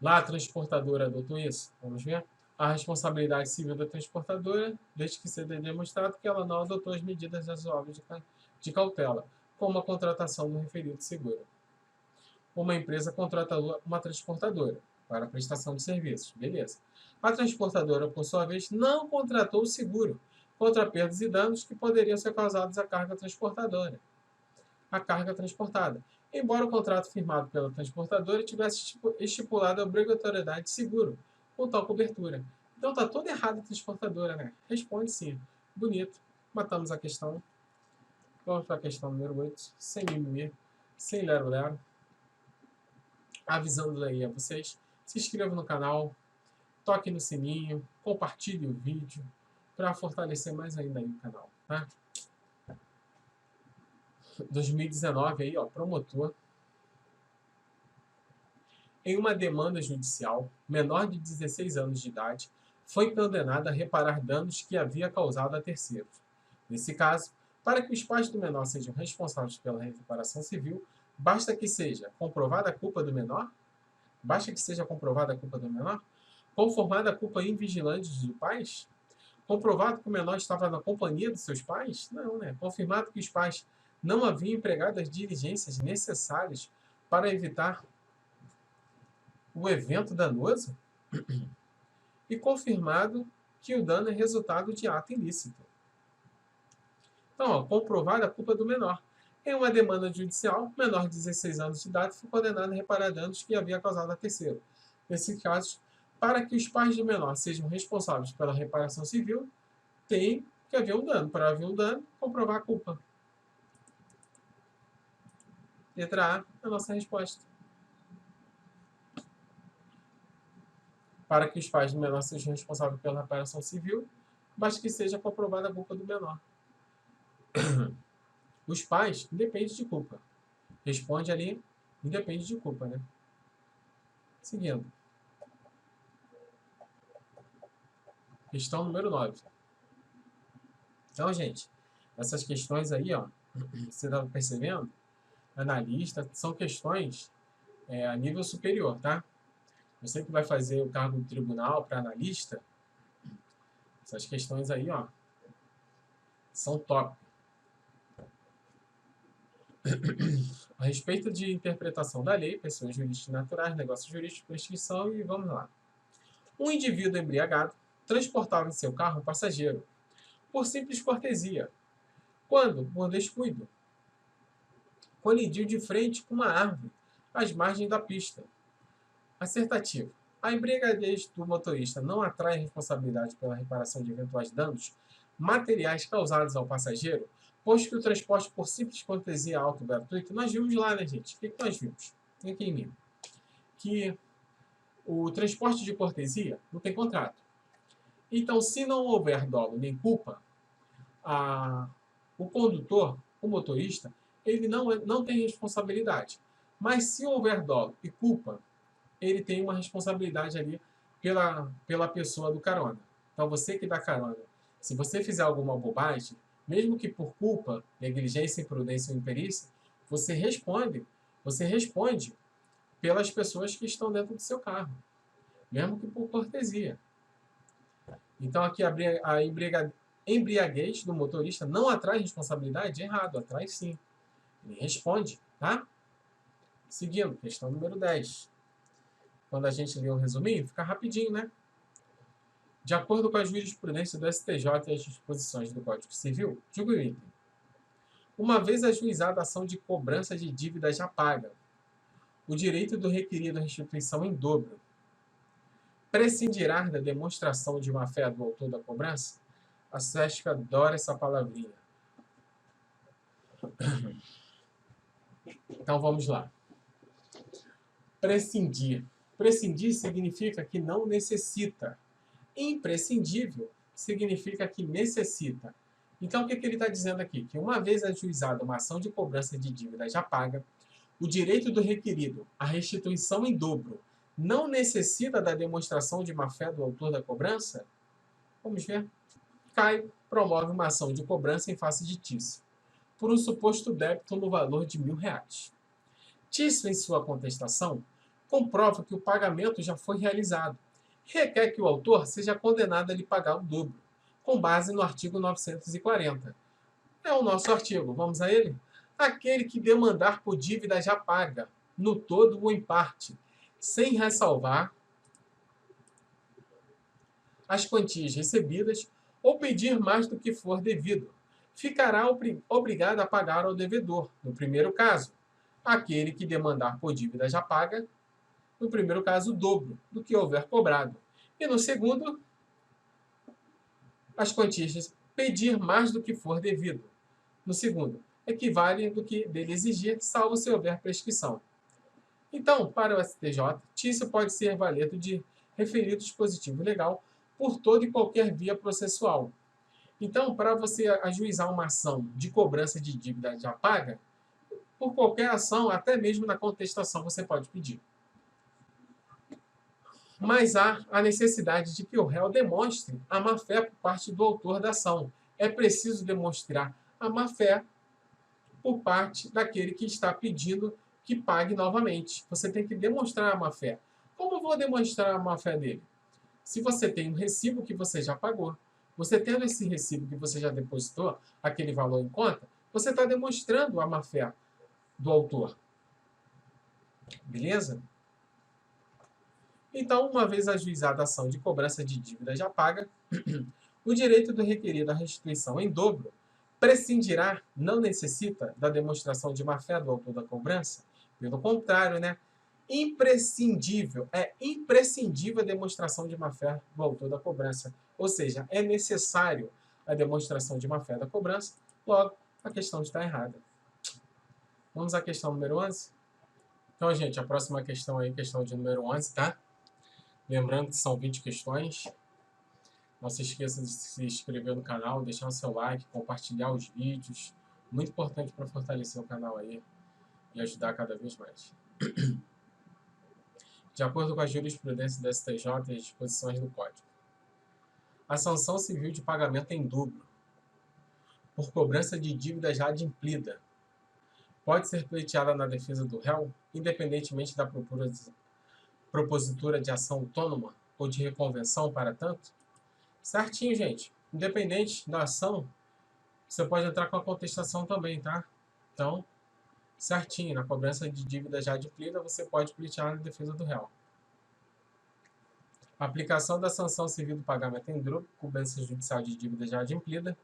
Lá a transportadora adotou isso? Vamos ver? A responsabilidade civil da transportadora, desde que seja demonstrado que ela não adotou as medidas razoáveis de cautela, como a contratação do referido seguro. Uma empresa contrata uma transportadora para a prestação de serviços. Beleza. A transportadora, por sua vez, não contratou o seguro contra perdas e danos que poderiam ser causados à carga transportadora. A carga transportada. Embora o contrato firmado pela transportadora tivesse estipulado a obrigatoriedade de seguro com tal cobertura. Então tá toda errada a transportadora, né? Responde sim. Bonito. Matamos a questão. Vamos para a questão número 8. Sem mimimi, sem lero-lero. Avisando aí a vocês, se inscrevam no canal, toque no sininho, compartilhe o vídeo para fortalecer mais ainda aí o canal, tá? 2019 aí, promotor. Em uma demanda judicial, menor de 16 anos de idade foi condenada a reparar danos que havia causado a terceiros. Nesse caso, para que os pais do menor sejam responsáveis pela reparação civil, basta que seja comprovada a culpa do menor? Basta que seja comprovada a culpa do menor? Conformada a culpa invigilante dos pais? Comprovado que o menor estava na companhia dos seus pais? Não, né? Confirmado que os pais não haviam empregado as diligências necessárias para evitar o evento danoso? E confirmado que o dano é resultado de ato ilícito. Então, ó, comprovada a culpa do menor. Em uma demanda judicial, menor de 16 anos de idade foi condenado a reparar danos que havia causado a terceiro. Nesse caso, para que os pais do menor sejam responsáveis pela reparação civil, tem que haver um dano. Para haver um dano, comprovar a culpa. Letra A é a nossa resposta. Para que os pais do menor sejam responsáveis pela reparação civil, basta que seja comprovada a culpa do menor. Os pais, independe de culpa. Responde ali, independe de culpa, né? Seguindo. Questão número 9. Então, gente, essas questões aí, ó, você está percebendo? Analista, são questões a nível superior, tá? Você que vai fazer o cargo do tribunal para analista, essas questões aí, ó, são top. A respeito de interpretação da lei, pessoas jurídicas naturais, negócios jurídicos, prescrição e vamos lá. Um indivíduo embriagado transportava em seu carro um passageiro, por simples cortesia, quando, por descuido, colidiu de frente com uma árvore às margens da pista. Assertativo. A embriaguez do motorista não atrai responsabilidade pela reparação de eventuais danos materiais causados ao passageiro, posto que o transporte por simples cortesia auto gratuito, nós vimos lá, né, gente? O que nós vimos? Aqui em mim. Que o transporte de cortesia não tem contrato. Então, se não houver dolo nem culpa, o condutor, o motorista, ele não tem responsabilidade. Mas se houver dolo e culpa, ele tem uma responsabilidade ali pela pessoa do carona. Então, você que dá carona, se você fizer alguma bobagem, mesmo que por culpa, negligência, imprudência ou imperícia, você responde pelas pessoas que estão dentro do seu carro, mesmo que por cortesia. Então, aqui a embriaguez do motorista não atrai responsabilidade? Errado, atrai sim. Ele responde, tá? Seguindo, questão número 10. Quando a gente lê um resuminho, fica rapidinho, né? De acordo com a jurisprudência do STJ e as disposições do Código Civil, digo o item. Uma vez ajuizada a ação de cobrança de dívida já paga, o direito do requerido à restituição em dobro prescindirá da demonstração de má-fé do autor da cobrança? A SESC adora essa palavrinha. Então vamos lá. Prescindir. Prescindir significa que não necessita. Imprescindível significa que necessita. Então, o que ele está dizendo aqui? Que uma vez ajuizada uma ação de cobrança de dívida já paga, o direito do requerido à restituição em dobro não necessita da demonstração de má-fé do autor da cobrança? Vamos ver. Caio promove uma ação de cobrança em face de Tício, por um suposto débito no valor de R$1.000. Tício, em sua contestação, comprova que o pagamento já foi realizado. Requer que o autor seja condenado a lhe pagar o dobro, com base no artigo 940. É o nosso artigo, vamos a ele? Aquele que demandar por dívida já paga, no todo ou em parte, sem ressalvar as quantias recebidas ou pedir mais do que for devido, ficará obrigado a pagar ao devedor, no primeiro caso. Aquele que demandar por dívida já paga, no primeiro caso, o dobro do que houver cobrado. E no segundo, as quantias pedir mais do que for devido. No segundo, equivale do que dele exigir, salvo se houver prescrição. Então, para o STJ, Tício pode ser válido de referido dispositivo legal por toda e qualquer via processual. Então, para você ajuizar uma ação de cobrança de dívida já paga, por qualquer ação, até mesmo na contestação, você pode pedir. Mas há a necessidade de que o réu demonstre a má-fé por parte do autor da ação. É preciso demonstrar a má-fé por parte daquele que está pedindo que pague novamente. Você tem que demonstrar a má-fé. Como eu vou demonstrar a má-fé dele? Se você tem um recibo que você já pagou, você tendo esse recibo que você já depositou, aquele valor em conta, você está demonstrando a má-fé do autor. Beleza? Então, uma vez ajuizada a ação de cobrança de dívida já paga, o direito do requerido à restituição em dobro prescindirá não necessita da demonstração de má-fé do autor da cobrança? Pelo contrário, né? É imprescindível a demonstração de má-fé do autor da cobrança. Ou seja, é necessário a demonstração de má-fé da cobrança, logo, a questão está errada. Vamos à questão número 11? Então, gente, a próxima questão aí, questão de número 11, tá? Lembrando que são 20 questões. Não se esqueça de se inscrever no canal, deixar o seu like, compartilhar os vídeos. Muito importante para fortalecer o canal aí e ajudar cada vez mais. De acordo com a jurisprudência da STJ e as disposições do Código, a sanção civil de pagamento em dobro, por cobrança de dívida já adimplida, pode ser pleiteada na defesa do réu, independentemente da propositura de ação autônoma ou de reconvenção para tanto? Certinho, gente. Independente da ação, você pode entrar com a contestação também, tá? Então, certinho, na cobrança de dívida já adimplida, você pode pleitear na defesa do réu. A aplicação da sanção civil do pagamento em dobro, cobrança judicial de dívida já adimplida,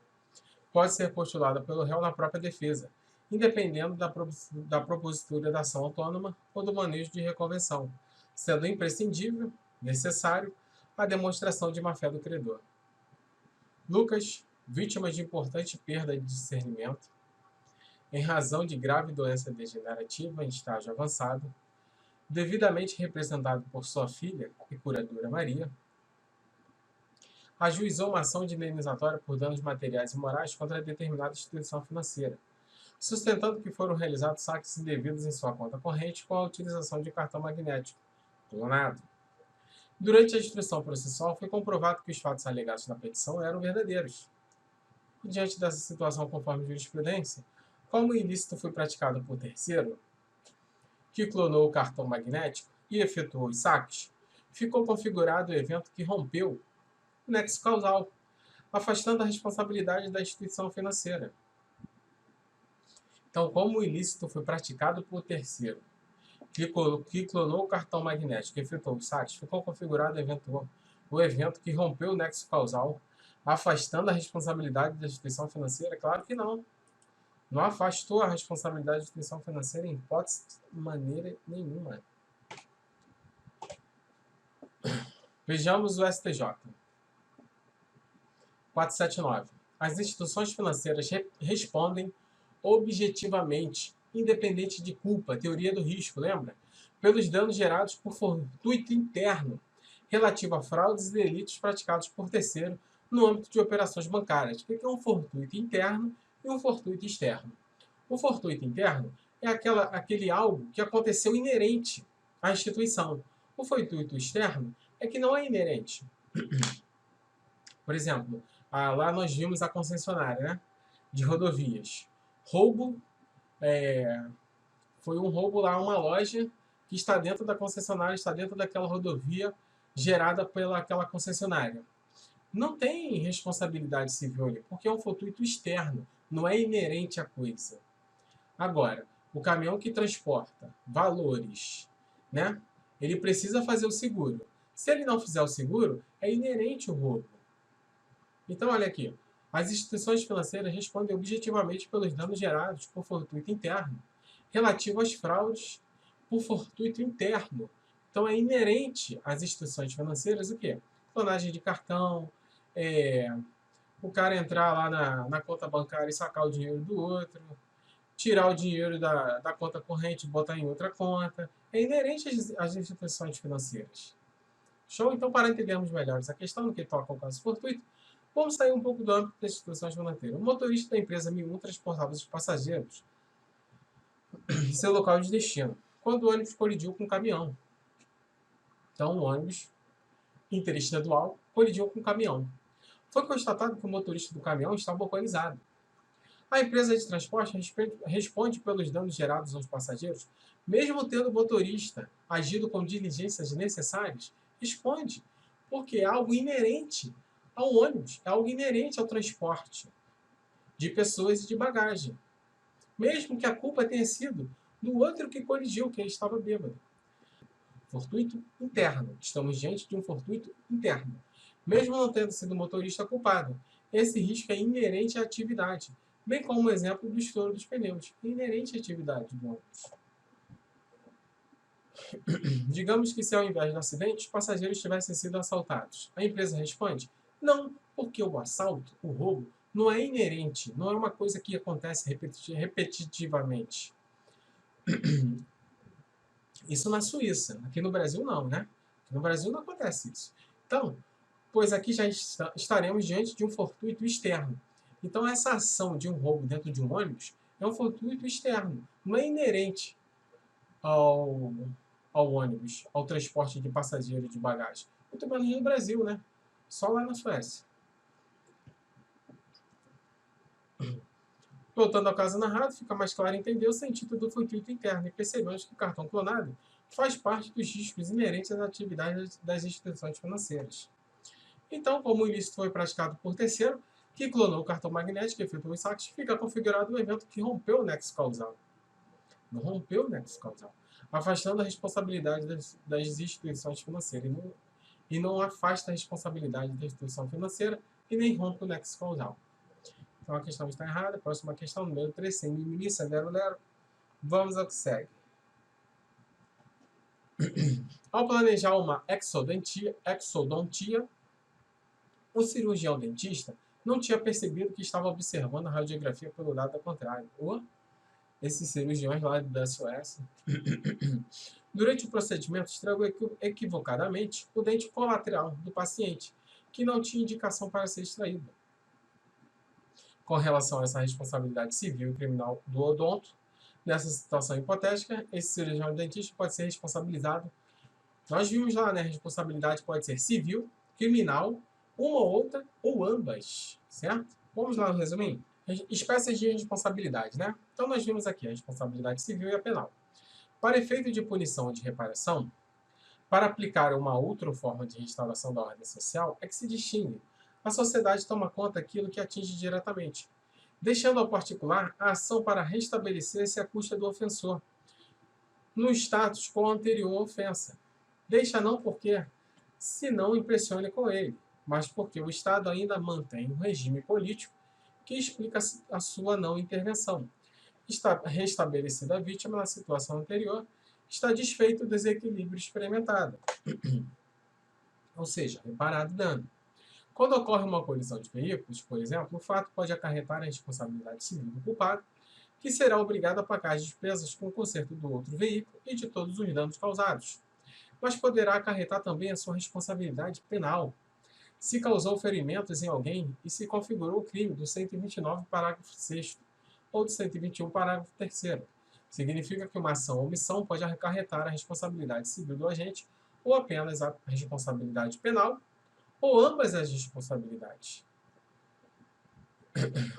pode ser postulada pelo réu na própria defesa, independendo da propositura da ação autônoma ou do manejo de reconvenção, sendo imprescindível, necessário, a demonstração de má-fé do credor. Lucas, vítima de importante perda de discernimento, em razão de grave doença degenerativa em estágio avançado, devidamente representado por sua filha e curadora Maria, ajuizou uma ação de indenizatória por danos materiais e morais contra determinada instituição financeira, sustentando que foram realizados saques indevidos em sua conta corrente com a utilização de cartão magnético clonado. Durante a instrução processual, foi comprovado que os fatos alegados na petição eram verdadeiros. E diante dessa situação, conforme jurisprudência, como o ilícito foi praticado por terceiro, que clonou o cartão magnético e efetuou os saques, ficou configurado o evento que rompeu o nexo causal, afastando a responsabilidade da instituição financeira. Então, como o ilícito foi praticado por terceiro, que clonou o cartão magnético e efetuou os saques, ficou configurado o evento que rompeu o nexo causal, afastando a responsabilidade da instituição financeira? Claro que não. Não afastou a responsabilidade da instituição financeira em hipótese de maneira nenhuma. Vejamos o STJ. 479. As instituições financeiras respondem objetivamente, independente de culpa, teoria do risco, lembra? Pelos danos gerados por fortuito interno, relativo a fraudes e delitos praticados por terceiro no âmbito de operações bancárias. O que é um fortuito interno e um fortuito externo? O fortuito interno é aquele algo que aconteceu inerente à instituição. O fortuito externo é que não é inerente. Por exemplo, lá nós vimos a concessionária, né, de rodovias. Roubo, foi um roubo lá a uma loja que está dentro da concessionária, está dentro daquela rodovia gerada pelaquela concessionária. Não tem responsabilidade civil ali, porque é um fortuito externo, não é inerente à coisa. Agora, o caminhão que transporta valores, né, ele precisa fazer o seguro. Se ele não fizer o seguro, é inerente o roubo. Então, olha aqui. As instituições financeiras respondem objetivamente pelos danos gerados por fortuito interno, relativo às fraudes por fortuito interno. Então, é inerente às instituições financeiras o quê? Clonagem de cartão, o cara entrar lá na conta bancária e sacar o dinheiro do outro, tirar o dinheiro da conta corrente e botar em outra conta. É inerente às instituições financeiras. Show? Então, para entendermos melhor essa questão no que toca ao caso fortuito, vamos sair um pouco do âmbito das instituições financeiras. O motorista da empresa 1001 transportava os passageiros em seu local de destino, quando o ônibus colidiu com um caminhão. Então, o ônibus interestadual colidiu com um caminhão. Foi constatado que o motorista do caminhão estava alcoolizado. A empresa de transporte responde pelos danos gerados aos passageiros, mesmo tendo o motorista agido com diligências necessárias, responde, porque é algo inerente ao ônibus, é algo inerente ao transporte de pessoas e de bagagem. Mesmo que a culpa tenha sido do outro que colidiu, que estava bêbado. Fortuito interno. Estamos diante de um fortuito interno. Mesmo não tendo sido o motorista culpado, esse risco é inerente à atividade. bem como o exemplo do estouro dos pneus, inerente à atividade do ônibus. Digamos que se ao invés do acidente, os passageiros tivessem sido assaltados. A empresa responde: não, porque o assalto, o roubo, não é inerente, não é uma coisa que acontece repetitivamente. Isso na Suíça. Aqui no Brasil não, né? Aqui no Brasil não acontece isso. Então, pois aqui já estaremos diante de um fortuito externo. Então, essa ação de um roubo dentro de um ônibus é um fortuito externo, não é inerente ao, ao ônibus, ao transporte de passageiros e de bagagem. Muito menos no Brasil, né? Só lá na Suécia. Voltando ao caso narrado, fica mais claro entender o sentido do fortuito interno e percebemos que o cartão clonado faz parte dos riscos inerentes às atividades das instituições financeiras. Então, como o ilícito foi praticado por terceiro, que clonou o cartão magnético e efetuou os saques, fica configurado um evento que rompeu o nexo causal. Não rompeu o nexo causal, afastando a responsabilidade das instituições financeiras e não afasta a responsabilidade da instituição financeira e nem rompe o nexo causal. Então a questão está errada. Próxima questão, número 3, sem mimimi, sem lero. Vamos ao que segue. Ao planejar uma exodontia, o cirurgião dentista não tinha percebido que estava observando a radiografia pelo lado contrário. Esses cirurgiões lá da Suécia. Durante o procedimento, estragou equivocadamente o dente colateral do paciente, que não tinha indicação para ser extraído. Com relação a essa responsabilidade civil e criminal do odonto, nessa situação hipotética, esse cirurgião dentista pode ser responsabilizado. Nós vimos lá, né? A responsabilidade pode ser civil, criminal, uma ou outra ou ambas, certo? Vamos lá no resuminho? Espécies de responsabilidade, né? Então nós vimos aqui a responsabilidade civil e a penal. Para efeito de punição ou de reparação, para aplicar uma outra forma de restauração da ordem social, é que se distingue. A sociedade toma conta daquilo que atinge diretamente, deixando ao particular a ação para restabelecer-se à custa do ofensor, no status com a anterior ofensa. Deixa não porque se não impressione com ele, mas porque o Estado ainda mantém um regime político que explica a sua não intervenção. Está restabelecida a vítima na situação anterior, está desfeito o desequilíbrio experimentado, ou seja, reparado o dano. Quando ocorre uma colisão de veículos, por exemplo, o fato pode acarretar a responsabilidade civil do culpado, que será obrigado a pagar as despesas com o conserto do outro veículo e de todos os danos causados, mas poderá acarretar também a sua responsabilidade penal, se causou ferimentos em alguém e se configurou o crime do 129, parágrafo 6º, ou do 121, parágrafo 3º. Significa que uma ação ou omissão pode acarretar a responsabilidade civil do agente ou apenas a responsabilidade penal, ou ambas as responsabilidades.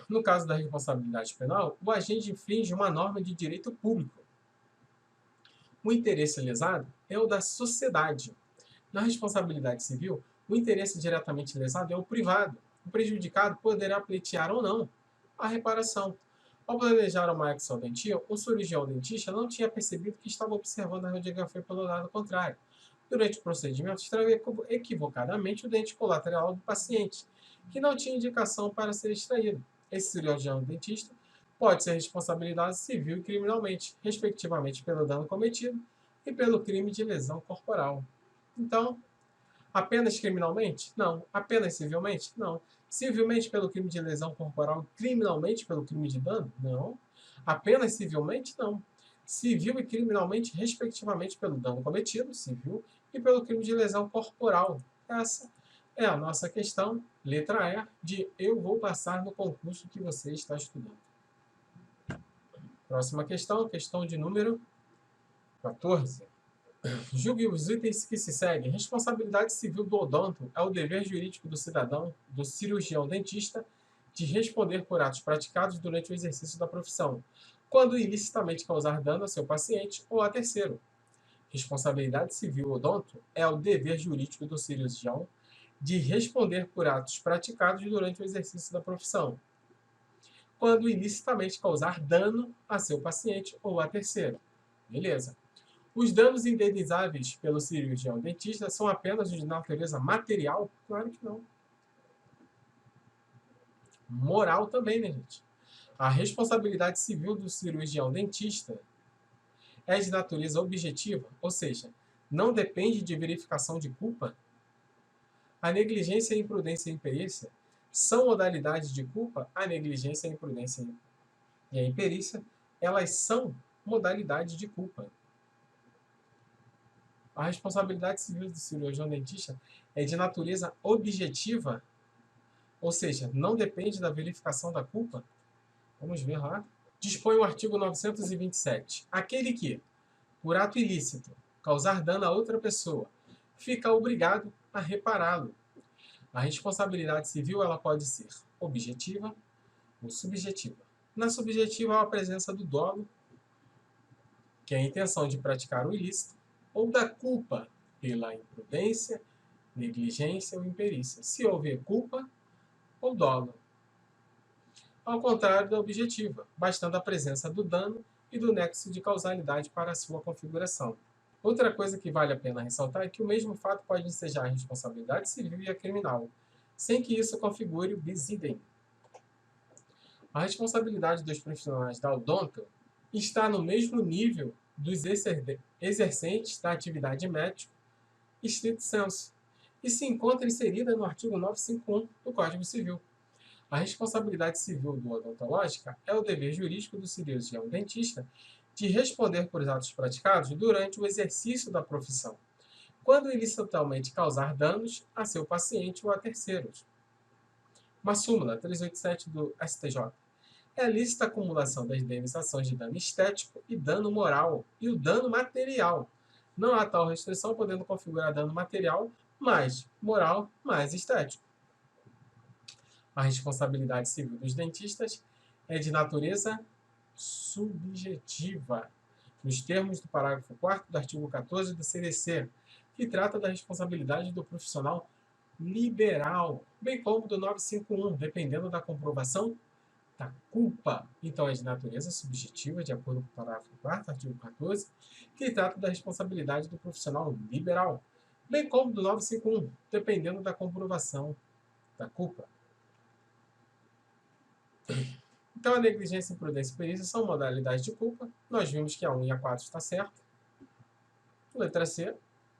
No caso da responsabilidade penal, o agente infringe uma norma de direito público. O interesse lesado é o da sociedade. Na responsabilidade civil, o interesse diretamente lesado é o privado. O prejudicado poderá pleitear ou não a reparação. Ao planejar uma exodontia, o cirurgião dentista não tinha percebido que estava observando a radiografia pelo lado contrário. Durante o procedimento, extraiu equivocadamente o dente colateral do paciente, que não tinha indicação para ser extraído. Esse cirurgião dentista pode ser responsabilizado civil e criminalmente, respectivamente pelo dano cometido e pelo crime de lesão corporal. Então, apenas criminalmente? Não. Apenas civilmente? Não. Civilmente pelo crime de lesão corporal e criminalmente pelo crime de dano? Não. Apenas civilmente? Não. Civil e criminalmente, respectivamente, pelo dano cometido, civil, e pelo crime de lesão corporal. Essa é a nossa questão, letra E, de eu vou passar no concurso que você está estudando. Próxima questão, questão de número 14. Julgue os itens que se seguem. Responsabilidade civil do odonto é o dever jurídico do cidadão, do cirurgião dentista, de responder por atos praticados durante o exercício da profissão, quando ilicitamente causar dano a seu paciente ou a terceiro. Responsabilidade civil odonto é o dever jurídico do cirurgião de responder por atos praticados durante o exercício da profissão, quando ilicitamente causar dano a seu paciente ou a terceiro. Beleza. Os danos indenizáveis pelo cirurgião dentista são apenas de natureza material? Claro que não. Moral também, né, gente? A responsabilidade civil do cirurgião dentista é de natureza objetiva, ou seja, não depende de verificação de culpa. A negligência, a imprudência e a imperícia são modalidades de culpa. A negligência, a imprudência e a imperícia, elas são modalidades de culpa. A responsabilidade civil do cirurgião dentista é de natureza objetiva, ou seja, não depende da verificação da culpa. Vamos ver lá. Dispõe o artigo 927. Aquele que, por ato ilícito, causar dano a outra pessoa, fica obrigado a repará-lo. A responsabilidade civil ela pode ser objetiva ou subjetiva. Na subjetiva, há a presença do dolo, que é a intenção de praticar o ilícito, ou da culpa pela imprudência, negligência ou imperícia, se houver culpa ou dolo. Ao contrário da objetiva, bastando a presença do dano e do nexo de causalidade para a sua configuração. Outra coisa que vale a pena ressaltar é que o mesmo fato pode ensejar a responsabilidade civil e a criminal, sem que isso configure o bis idem. A responsabilidade dos profissionais da odonto está no mesmo nível dos exercentes da atividade médica estricto sensu e se encontra inserida no artigo 951 do Código Civil. A responsabilidade civil do odontológica é o dever jurídico do cirurgião dentista de responder por atos praticados durante o exercício da profissão, quando ilicitamente causar danos a seu paciente ou a terceiros. Uma súmula 387 do STJ. É a lícita acumulação das indenizações de dano estético e dano moral e o dano material. Não há tal restrição, podendo configurar dano material mais moral mais estético. A responsabilidade civil dos dentistas é de natureza subjetiva, nos termos do parágrafo 4º do artigo 14 do CDC, que trata da responsabilidade do profissional liberal, bem como do 951, dependendo da comprovação da culpa. Então, é de natureza subjetiva, de acordo com o parágrafo 4º, artigo 14, que trata da responsabilidade do profissional liberal, bem como do 951, dependendo da comprovação da culpa. Então, a negligência, imprudência e imperícia são modalidades de culpa. Nós vimos que a 1 e a 4 está certa. Letra C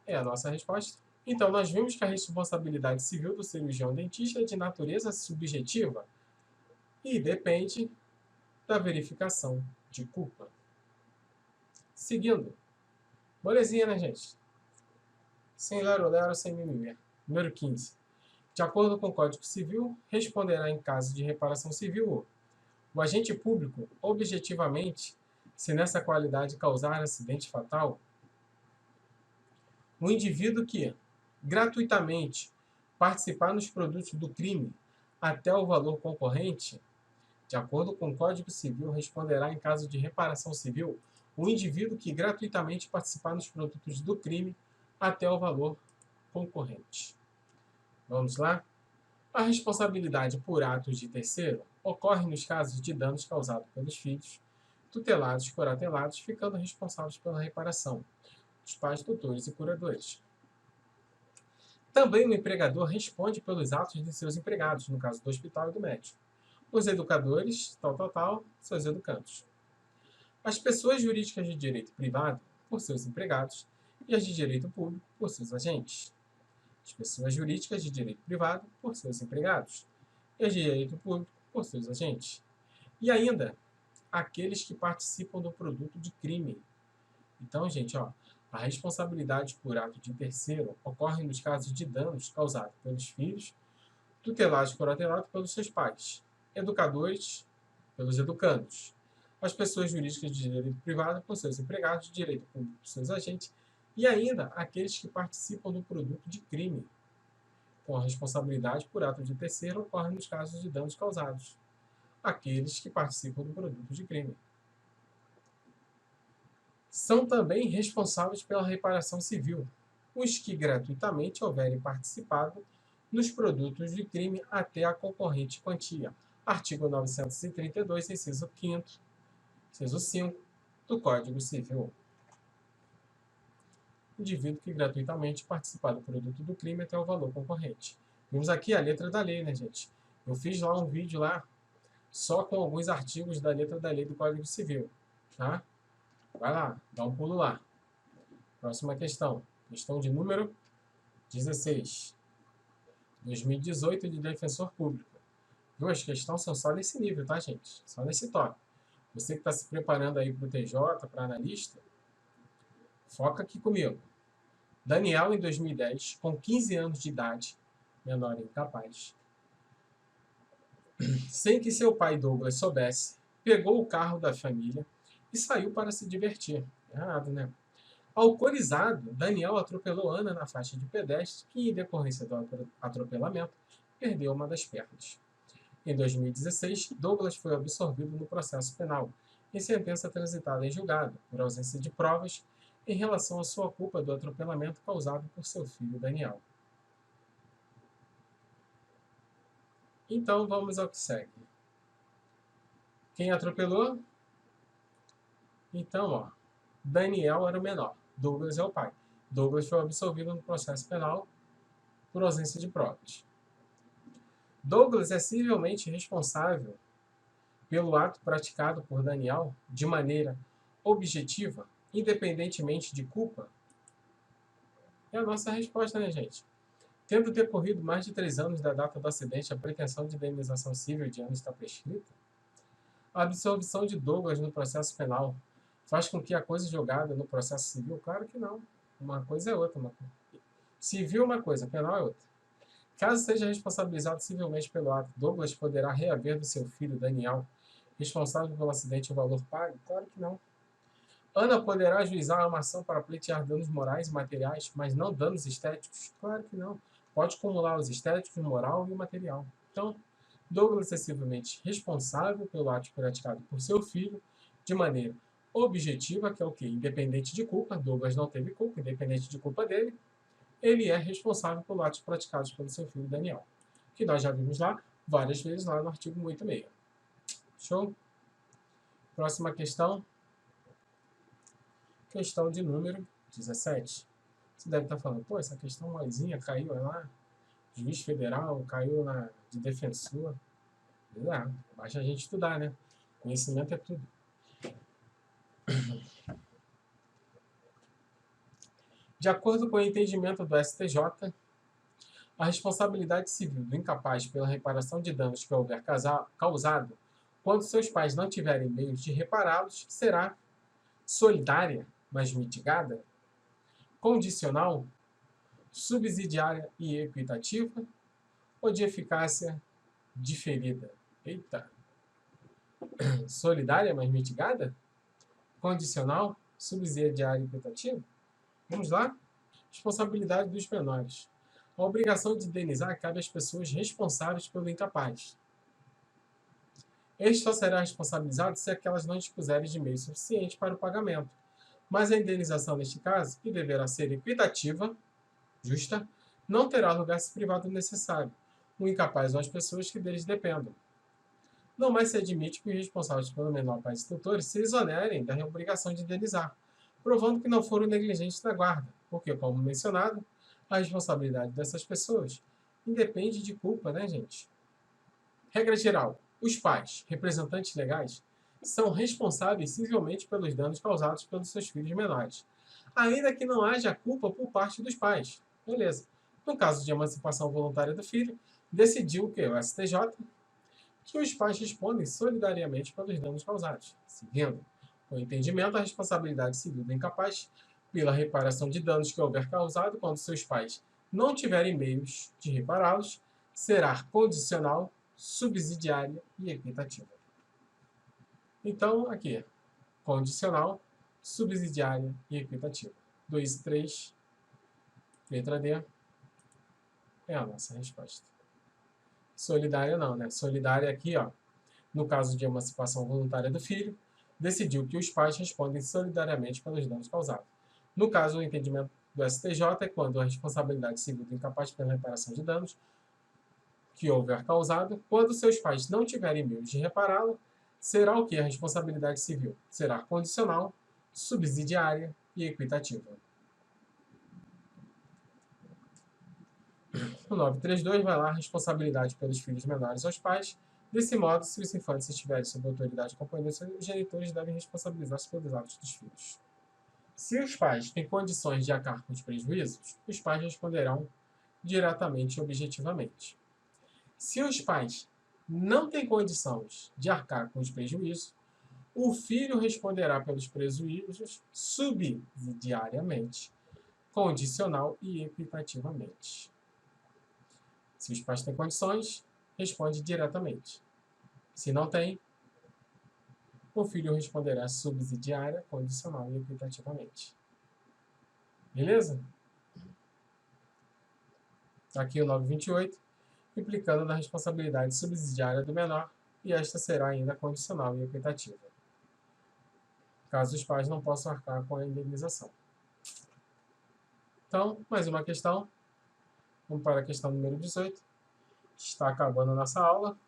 é a nossa resposta. Então, nós vimos que a responsabilidade civil do cirurgião dentista é de natureza subjetiva e depende da verificação de culpa. Seguindo. Molezinha, né, gente? Sem lero-lero, sem mimimi. Número 15. De acordo com o Código Civil, responderá em caso de reparação civil o agente público, objetivamente, se nessa qualidade causar acidente fatal, o indivíduo que, gratuitamente, participar nos produtos do crime até o valor concorrente, de acordo com o Código Civil, responderá em caso de reparação civil o indivíduo que gratuitamente participar nos produtos do crime até o valor concorrente. Vamos lá? A responsabilidade por atos de terceiro ocorre nos casos de danos causados pelos filhos, tutelados e curatelados, ficando responsáveis pela reparação, os pais, tutores e curadores. Também o empregador responde pelos atos de seus empregados, no caso do hospital e do médico. Os educadores, seus educandos. As pessoas jurídicas de direito privado, por seus empregados, e as de direito público, por seus agentes. As pessoas jurídicas de direito privado, por seus empregados, e as de direito público, por seus agentes. E ainda, aqueles que participam do produto de crime. Então, gente, a responsabilidade por ato de terceiro ocorre nos casos de danos causados pelos filhos, tutelados e curatelados pelos seus pais, educadores, pelos educandos, as pessoas jurídicas de direito privado por seus empregados, de direito público por seus agentes, e ainda aqueles que participam do produto de crime. Então, a responsabilidade por ato de terceiro ocorre nos casos de danos causados, aqueles que participam do produto de crime. São também responsáveis pela reparação civil, os que gratuitamente houverem participado nos produtos de crime até a concorrente quantia. Artigo 932, inciso 5º, inciso 5 do Código Civil. Indivíduo que gratuitamente participar do produto do crime até o valor concorrente. Vimos aqui a letra da lei, né, gente? Eu fiz lá um vídeo lá só com alguns artigos da letra da lei do Código Civil, tá? Vai lá, dá um pulo lá. Próxima questão. Questão de número 16. 2018 de Defensor Público. Viu? As questões são só nesse nível, tá, gente? Só nesse tópico. Você que está se preparando aí para o TJ, para analista, foca aqui comigo. Daniel, em 2010, com 15 anos de idade, menor e incapaz, sem que seu pai Douglas soubesse, pegou o carro da família e saiu para se divertir. Errado, né? Alcoolizado, Daniel atropelou Ana na faixa de pedestre, que, em decorrência do atropelamento, perdeu uma das pernas. Em 2016, Douglas foi absolvido no processo penal, em sentença transitada em julgado, por ausência de provas em relação à sua culpa do atropelamento causado por seu filho Daniel. Então, vamos ao que segue. Quem atropelou? Então, ó, Daniel era o menor, Douglas é o pai. Douglas foi absolvido no processo penal por ausência de provas. Douglas é civilmente responsável pelo ato praticado por Daniel de maneira objetiva, independentemente de culpa? É a nossa resposta, né, gente? Tendo decorrido mais de 3 anos da data do acidente, a pretensão de indenização civil de anos está prescrita? A absolvição de Douglas no processo penal faz com que a coisa julgada no processo civil? Claro que não. Uma coisa é outra. Civil é uma coisa, penal é outra. Caso seja responsabilizado civilmente pelo ato, Douglas poderá reaver do seu filho Daniel, responsável pelo acidente, o valor pago? Claro que não. Ana poderá ajuizar uma ação para pleitear danos morais e materiais, mas não danos estéticos? Claro que não. Pode acumular os estéticos, o moral e o material. Então, Douglas é civilmente responsável pelo ato praticado por seu filho de maneira objetiva, que é o quê? Independente de culpa. Douglas não teve culpa, independente de culpa dele. Ele é responsável por atos praticados pelo seu filho Daniel, que nós já vimos lá várias vezes lá no artigo 186. Show? Próxima questão. Questão de número 17. Você deve estar falando, pô, essa questão moisinha caiu lá, juiz federal, caiu na de defensor. Basta a gente estudar, né? Conhecimento é tudo. De acordo com o entendimento do STJ, a responsabilidade civil do incapaz pela reparação de danos que houver causado quando seus pais não tiverem meios de repará-los será solidária, mas mitigada, condicional, subsidiária e equitativa, ou de eficácia diferida? Eita! Solidária, mas mitigada? Condicional, subsidiária e equitativa? Vamos lá? Responsabilidade dos menores. A obrigação de indenizar cabe às pessoas responsáveis pelo incapaz. Este só será responsabilizado se aquelas não dispuserem de meios suficientes para o pagamento. Mas a indenização, neste caso, que deverá ser equitativa, justa, não terá lugar se privado necessário, o incapaz ou as pessoas que deles dependam. Não mais se admite que os responsáveis pelo menor pais e tutores se exonerem da obrigação de indenizar, provando que não foram negligentes na guarda, porque, como mencionado, a responsabilidade dessas pessoas independe de culpa, né, gente? Regra geral: os pais, representantes legais, são responsáveis civilmente pelos danos causados pelos seus filhos menores, ainda que não haja culpa por parte dos pais. Beleza. No caso de emancipação voluntária do filho, decidiu que o STJ que os pais respondem solidariamente pelos danos causados, seguindo o entendimento, a responsabilidade civil do incapaz pela reparação de danos que houver causado quando seus pais não tiverem meios de repará-los será condicional, subsidiária e equitativa. Então, aqui, condicional, subsidiária e equitativa. 2 e 3, letra D, é a nossa resposta. Solidária não, né? Solidária aqui, ó, no caso de emancipação voluntária do filho, decidiu que os pais respondem solidariamente pelos danos causados. No caso, o entendimento do STJ é quando a responsabilidade civil do incapaz pela reparação de danos que houver causado, quando seus pais não tiverem meios de repará-lo, será o que? A responsabilidade civil será condicional, subsidiária e equitativa. O 932 vai lá, responsabilidade pelos filhos menores aos pais, Desse modo, se os infantes estiverem sob autoridade acompanhando, os genitores devem responsabilizar-se pelos atos dos filhos. Se os pais têm condições de arcar com os prejuízos, os pais responderão diretamente e objetivamente. Se os pais não têm condições de arcar com os prejuízos, o filho responderá pelos prejuízos subsidiariamente, condicional e equitativamente. Se os pais têm condições, responde diretamente. Se não tem, o filho responderá subsidiária, condicional e equitativamente. Beleza? Aqui o 928, implicando na responsabilidade subsidiária do menor, e esta será ainda condicional e equitativa, caso os pais não possam arcar com a indenização. Então, mais uma questão. Vamos para a questão número 18. Está acabando a nossa aula.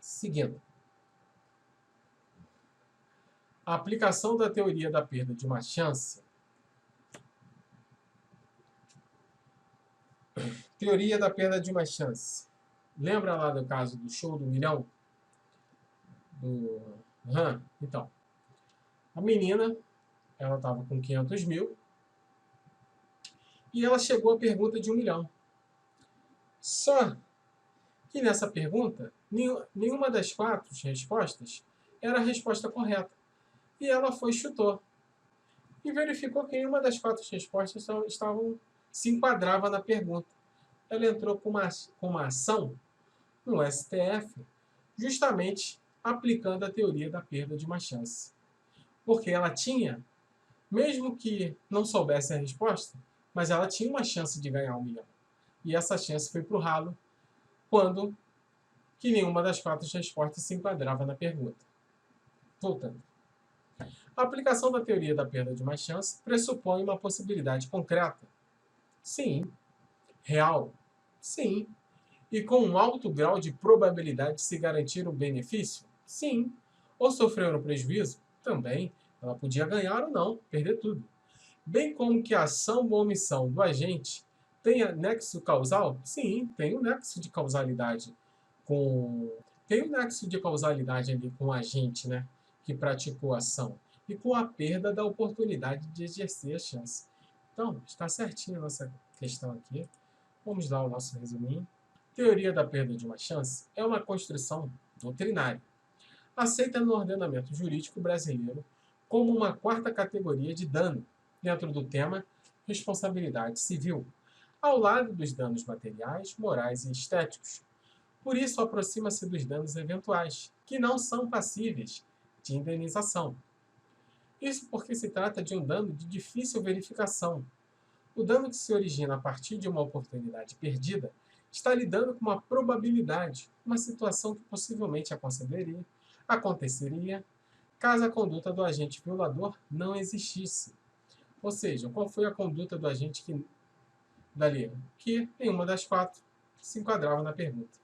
Seguindo. A aplicação da teoria da perda de uma chance. Teoria da perda de uma chance. Lembra lá do caso do show do milhão? Então, a menina, ela estava com 500 mil e ela chegou à pergunta de 1 milhão. Só que nessa pergunta, nenhuma das 4 respostas era a resposta correta. E ela foi e chutou. E verificou que nenhuma das 4 respostas se enquadrava na pergunta. Ela entrou com uma ação no STF, justamente aplicando a teoria da perda de uma chance. Porque ela tinha, mesmo que não soubesse a resposta, mas ela tinha uma chance de ganhar 1 milhão. E essa chance foi para o ralo quando que nenhuma das 4 respostas se enquadrava na pergunta. Voltando. A aplicação da teoria da perda de uma chance pressupõe uma possibilidade concreta? Sim. Real? Sim. E com um alto grau de probabilidade de se garantir um benefício? Sim. Ou sofrer um prejuízo? Também. Ela podia ganhar ou não, perder tudo. Bem como que a ação ou omissão do agente tenha nexo causal? Sim, tem um nexo de causalidade tem um nexo de causalidade ali com o agente, né, que praticou a ação e com a perda da oportunidade de exercer a chance. Então, está certinho a nossa questão aqui. Vamos lá o nosso resuminho. Teoria da perda de uma chance é uma construção doutrinária, aceita no ordenamento jurídico brasileiro como uma 4ª categoria de dano, dentro do tema responsabilidade civil, ao lado dos danos materiais, morais e estéticos. Por isso, aproxima-se dos danos eventuais, que não são passíveis de indenização. Isso porque se trata de um dano de difícil verificação. O dano que se origina a partir de uma oportunidade perdida está lidando com uma probabilidade, uma situação que possivelmente aconteceria, caso a conduta do agente violador não existisse. Ou seja, qual foi a conduta do agente que nenhuma das 4 se enquadrava na pergunta.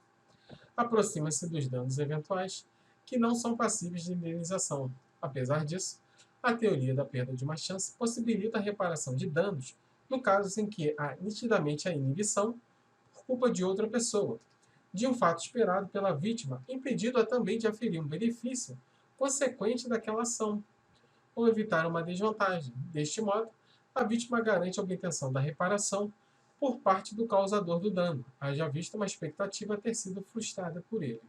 Aproxima-se dos danos eventuais que não são passíveis de indenização. Apesar disso, a teoria da perda de uma chance possibilita a reparação de danos no caso em que há nitidamente a inibição, por culpa de outra pessoa, de um fato esperado pela vítima, impedido-a também de aferir um benefício consequente daquela ação, ou evitar uma desvantagem. Deste modo, a vítima garante a obtenção da reparação por parte do causador do dano, haja vista uma expectativa ter sido frustrada por ele.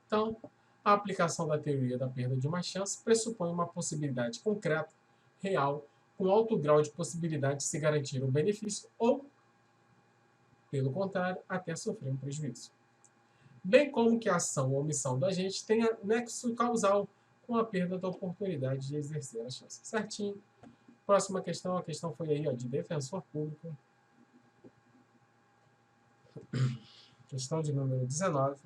Então, a aplicação da teoria da perda de uma chance pressupõe uma possibilidade concreta, real, com alto grau de possibilidade de se garantir um benefício ou, pelo contrário, até sofrer um prejuízo. Bem como que a ação ou omissão do agente tenha nexo causal com a perda da oportunidade de exercer a chance. Certinho. Próxima questão, a questão foi aí, de defensor público. Questão de número 19.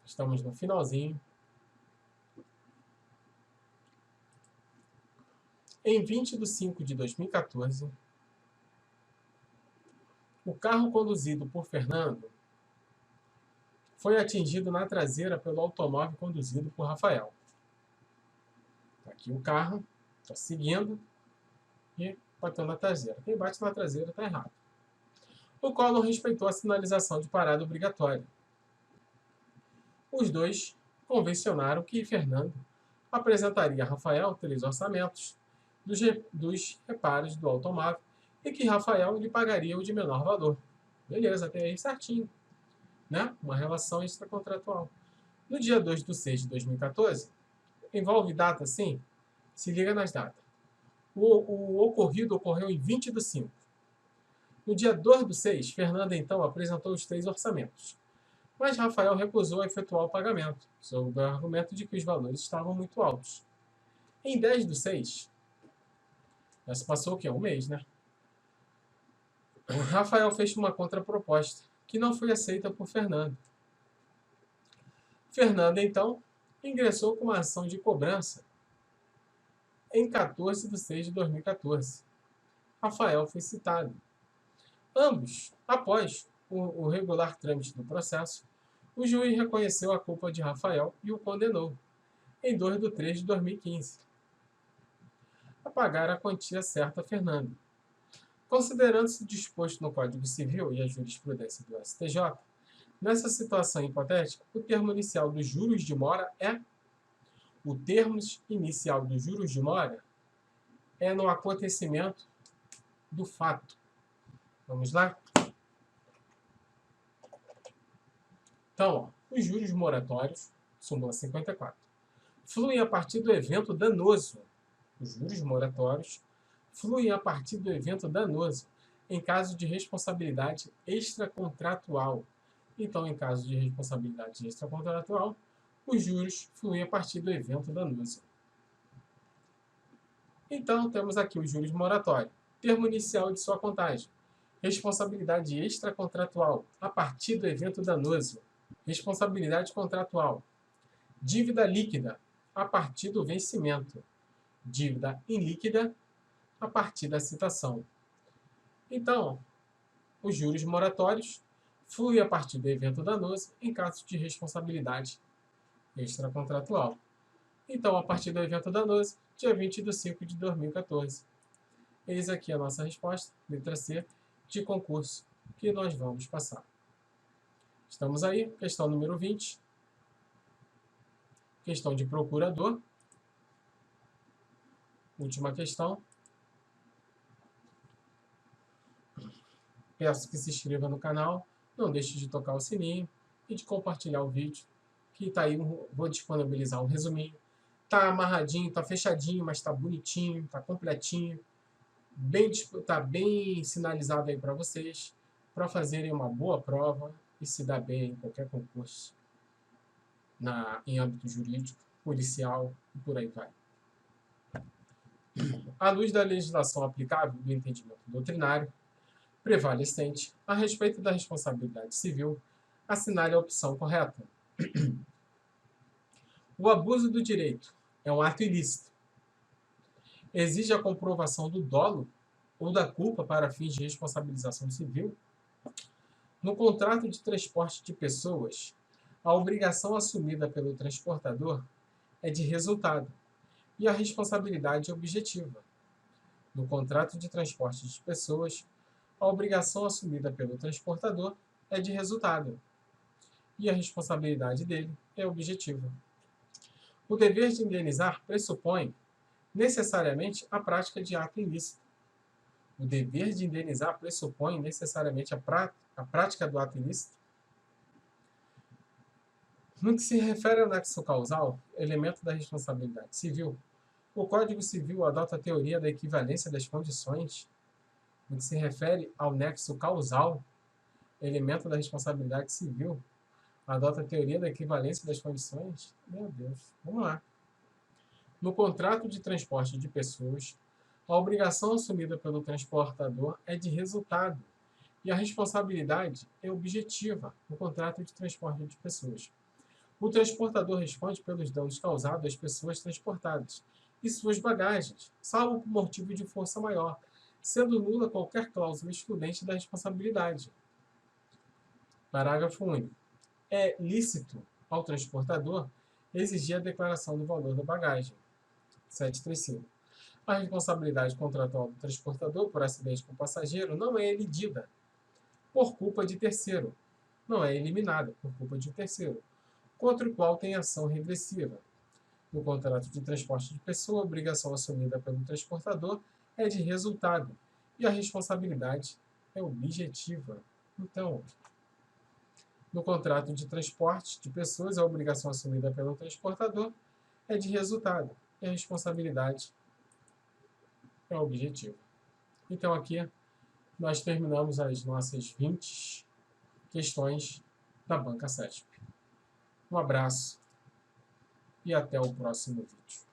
Estamos no finalzinho. Em 20 de 5 de 2014, o carro conduzido por Fernando foi atingido na traseira pelo automóvel conduzido por Rafael. Aqui o carro está seguindo e bateu na traseira. Quem bate na traseira está errado. o qual não respeitou a sinalização de parada obrigatória. Os dois convencionaram que Fernando apresentaria a Rafael 3 orçamentos dos reparos do automóvel e que Rafael lhe pagaria o de menor valor. Beleza, até aí certinho, né? Uma relação extracontratual. No dia 2 de 6 de 2014, envolve data, sim? Se liga nas datas. O ocorrido ocorreu em 20 de 5. No dia 2 de 6, Fernanda então apresentou os 3 orçamentos. Mas Rafael recusou a efetuar o pagamento, sob o argumento de que os valores estavam muito altos. Em 10 de 6, já se passou o quê? Um mês, né? Rafael fez uma contraproposta, que não foi aceita por Fernanda. Fernanda, então, ingressou com uma ação de cobrança em 14 de 6 de 2014. Rafael foi citado. Ambos, após o regular trâmite do processo, o juiz reconheceu a culpa de Rafael e o condenou, em 2 de 3 de 2015, a pagar a quantia certa a Fernando. Considerando-se disposto no Código Civil e a jurisprudência do STJ, nessa situação hipotética, o termo inicial dos juros de mora é o termo inicial dos juros de mora é no acontecimento do fato. Vamos lá? Então, os juros moratórios, súmula 54, fluem a partir do evento danoso. Os juros moratórios fluem a partir do evento danoso em caso de responsabilidade extracontratual. Então, em caso de responsabilidade extracontratual, os juros fluem a partir do evento danoso. Então, temos aqui os juros moratórios. Termo inicial de sua contagem. Responsabilidade extracontratual a partir do evento danoso. Responsabilidade contratual. Dívida líquida a partir do vencimento. Dívida ilíquida a partir da citação. Então, os juros moratórios fluem a partir do evento danoso em caso de responsabilidade extracontratual. Então, a partir do evento danoso, dia 20 de 5 de 2014. Eis aqui a nossa resposta, letra C, de concurso, que nós vamos passar. Estamos aí, questão número 20. Questão de procurador. Última questão. Peço que se inscreva no canal, não deixe de tocar o sininho e de compartilhar o vídeo, que está aí, vou disponibilizar um resuminho. Está amarradinho, está fechadinho, mas está bonitinho, está completinho. Está bem sinalizado aí para vocês, para fazerem uma boa prova e se dar bem em qualquer concurso em âmbito jurídico, policial e por aí vai. À luz da legislação aplicável do entendimento doutrinário prevalecente a respeito da responsabilidade civil, assinale a opção correta. O abuso do direito é um ato ilícito. Exige a comprovação do dolo ou da culpa para fins de responsabilização civil. No contrato de transporte de pessoas, a obrigação assumida pelo transportador é de resultado e a responsabilidade é objetiva. No contrato de transporte de pessoas, a obrigação assumida pelo transportador é de resultado e a responsabilidade dele é objetiva. O dever de indenizar pressupõe necessariamente a prática de ato ilícito. O dever de indenizar pressupõe necessariamente a prática do ato ilícito. No que se refere ao nexo causal, elemento da responsabilidade civil, o Código Civil adota a teoria da equivalência das condições. No que se refere ao nexo causal, elemento da responsabilidade civil, adota a teoria da equivalência das condições. Meu Deus, vamos lá. No contrato de transporte de pessoas, a obrigação assumida pelo transportador é de resultado e a responsabilidade é objetiva no contrato de transporte de pessoas. O transportador responde pelos danos causados às pessoas transportadas e suas bagagens, salvo por motivo de força maior, sendo nula qualquer cláusula excludente da responsabilidade. Parágrafo único. É lícito ao transportador exigir a declaração do valor da bagagem. 735. A responsabilidade contratual do transportador por acidente com passageiro não é elidida, por culpa de terceiro. Não é eliminada por culpa de terceiro, contra o qual tem ação regressiva. No contrato de transporte de pessoa, a obrigação assumida pelo transportador é de resultado e a responsabilidade é objetiva. Então, no contrato de transporte de pessoas, a obrigação assumida pelo transportador é de resultado e a responsabilidade é objetiva. Então, aqui nós terminamos as nossas 20 questões da banca CESP. Um abraço e até o próximo vídeo.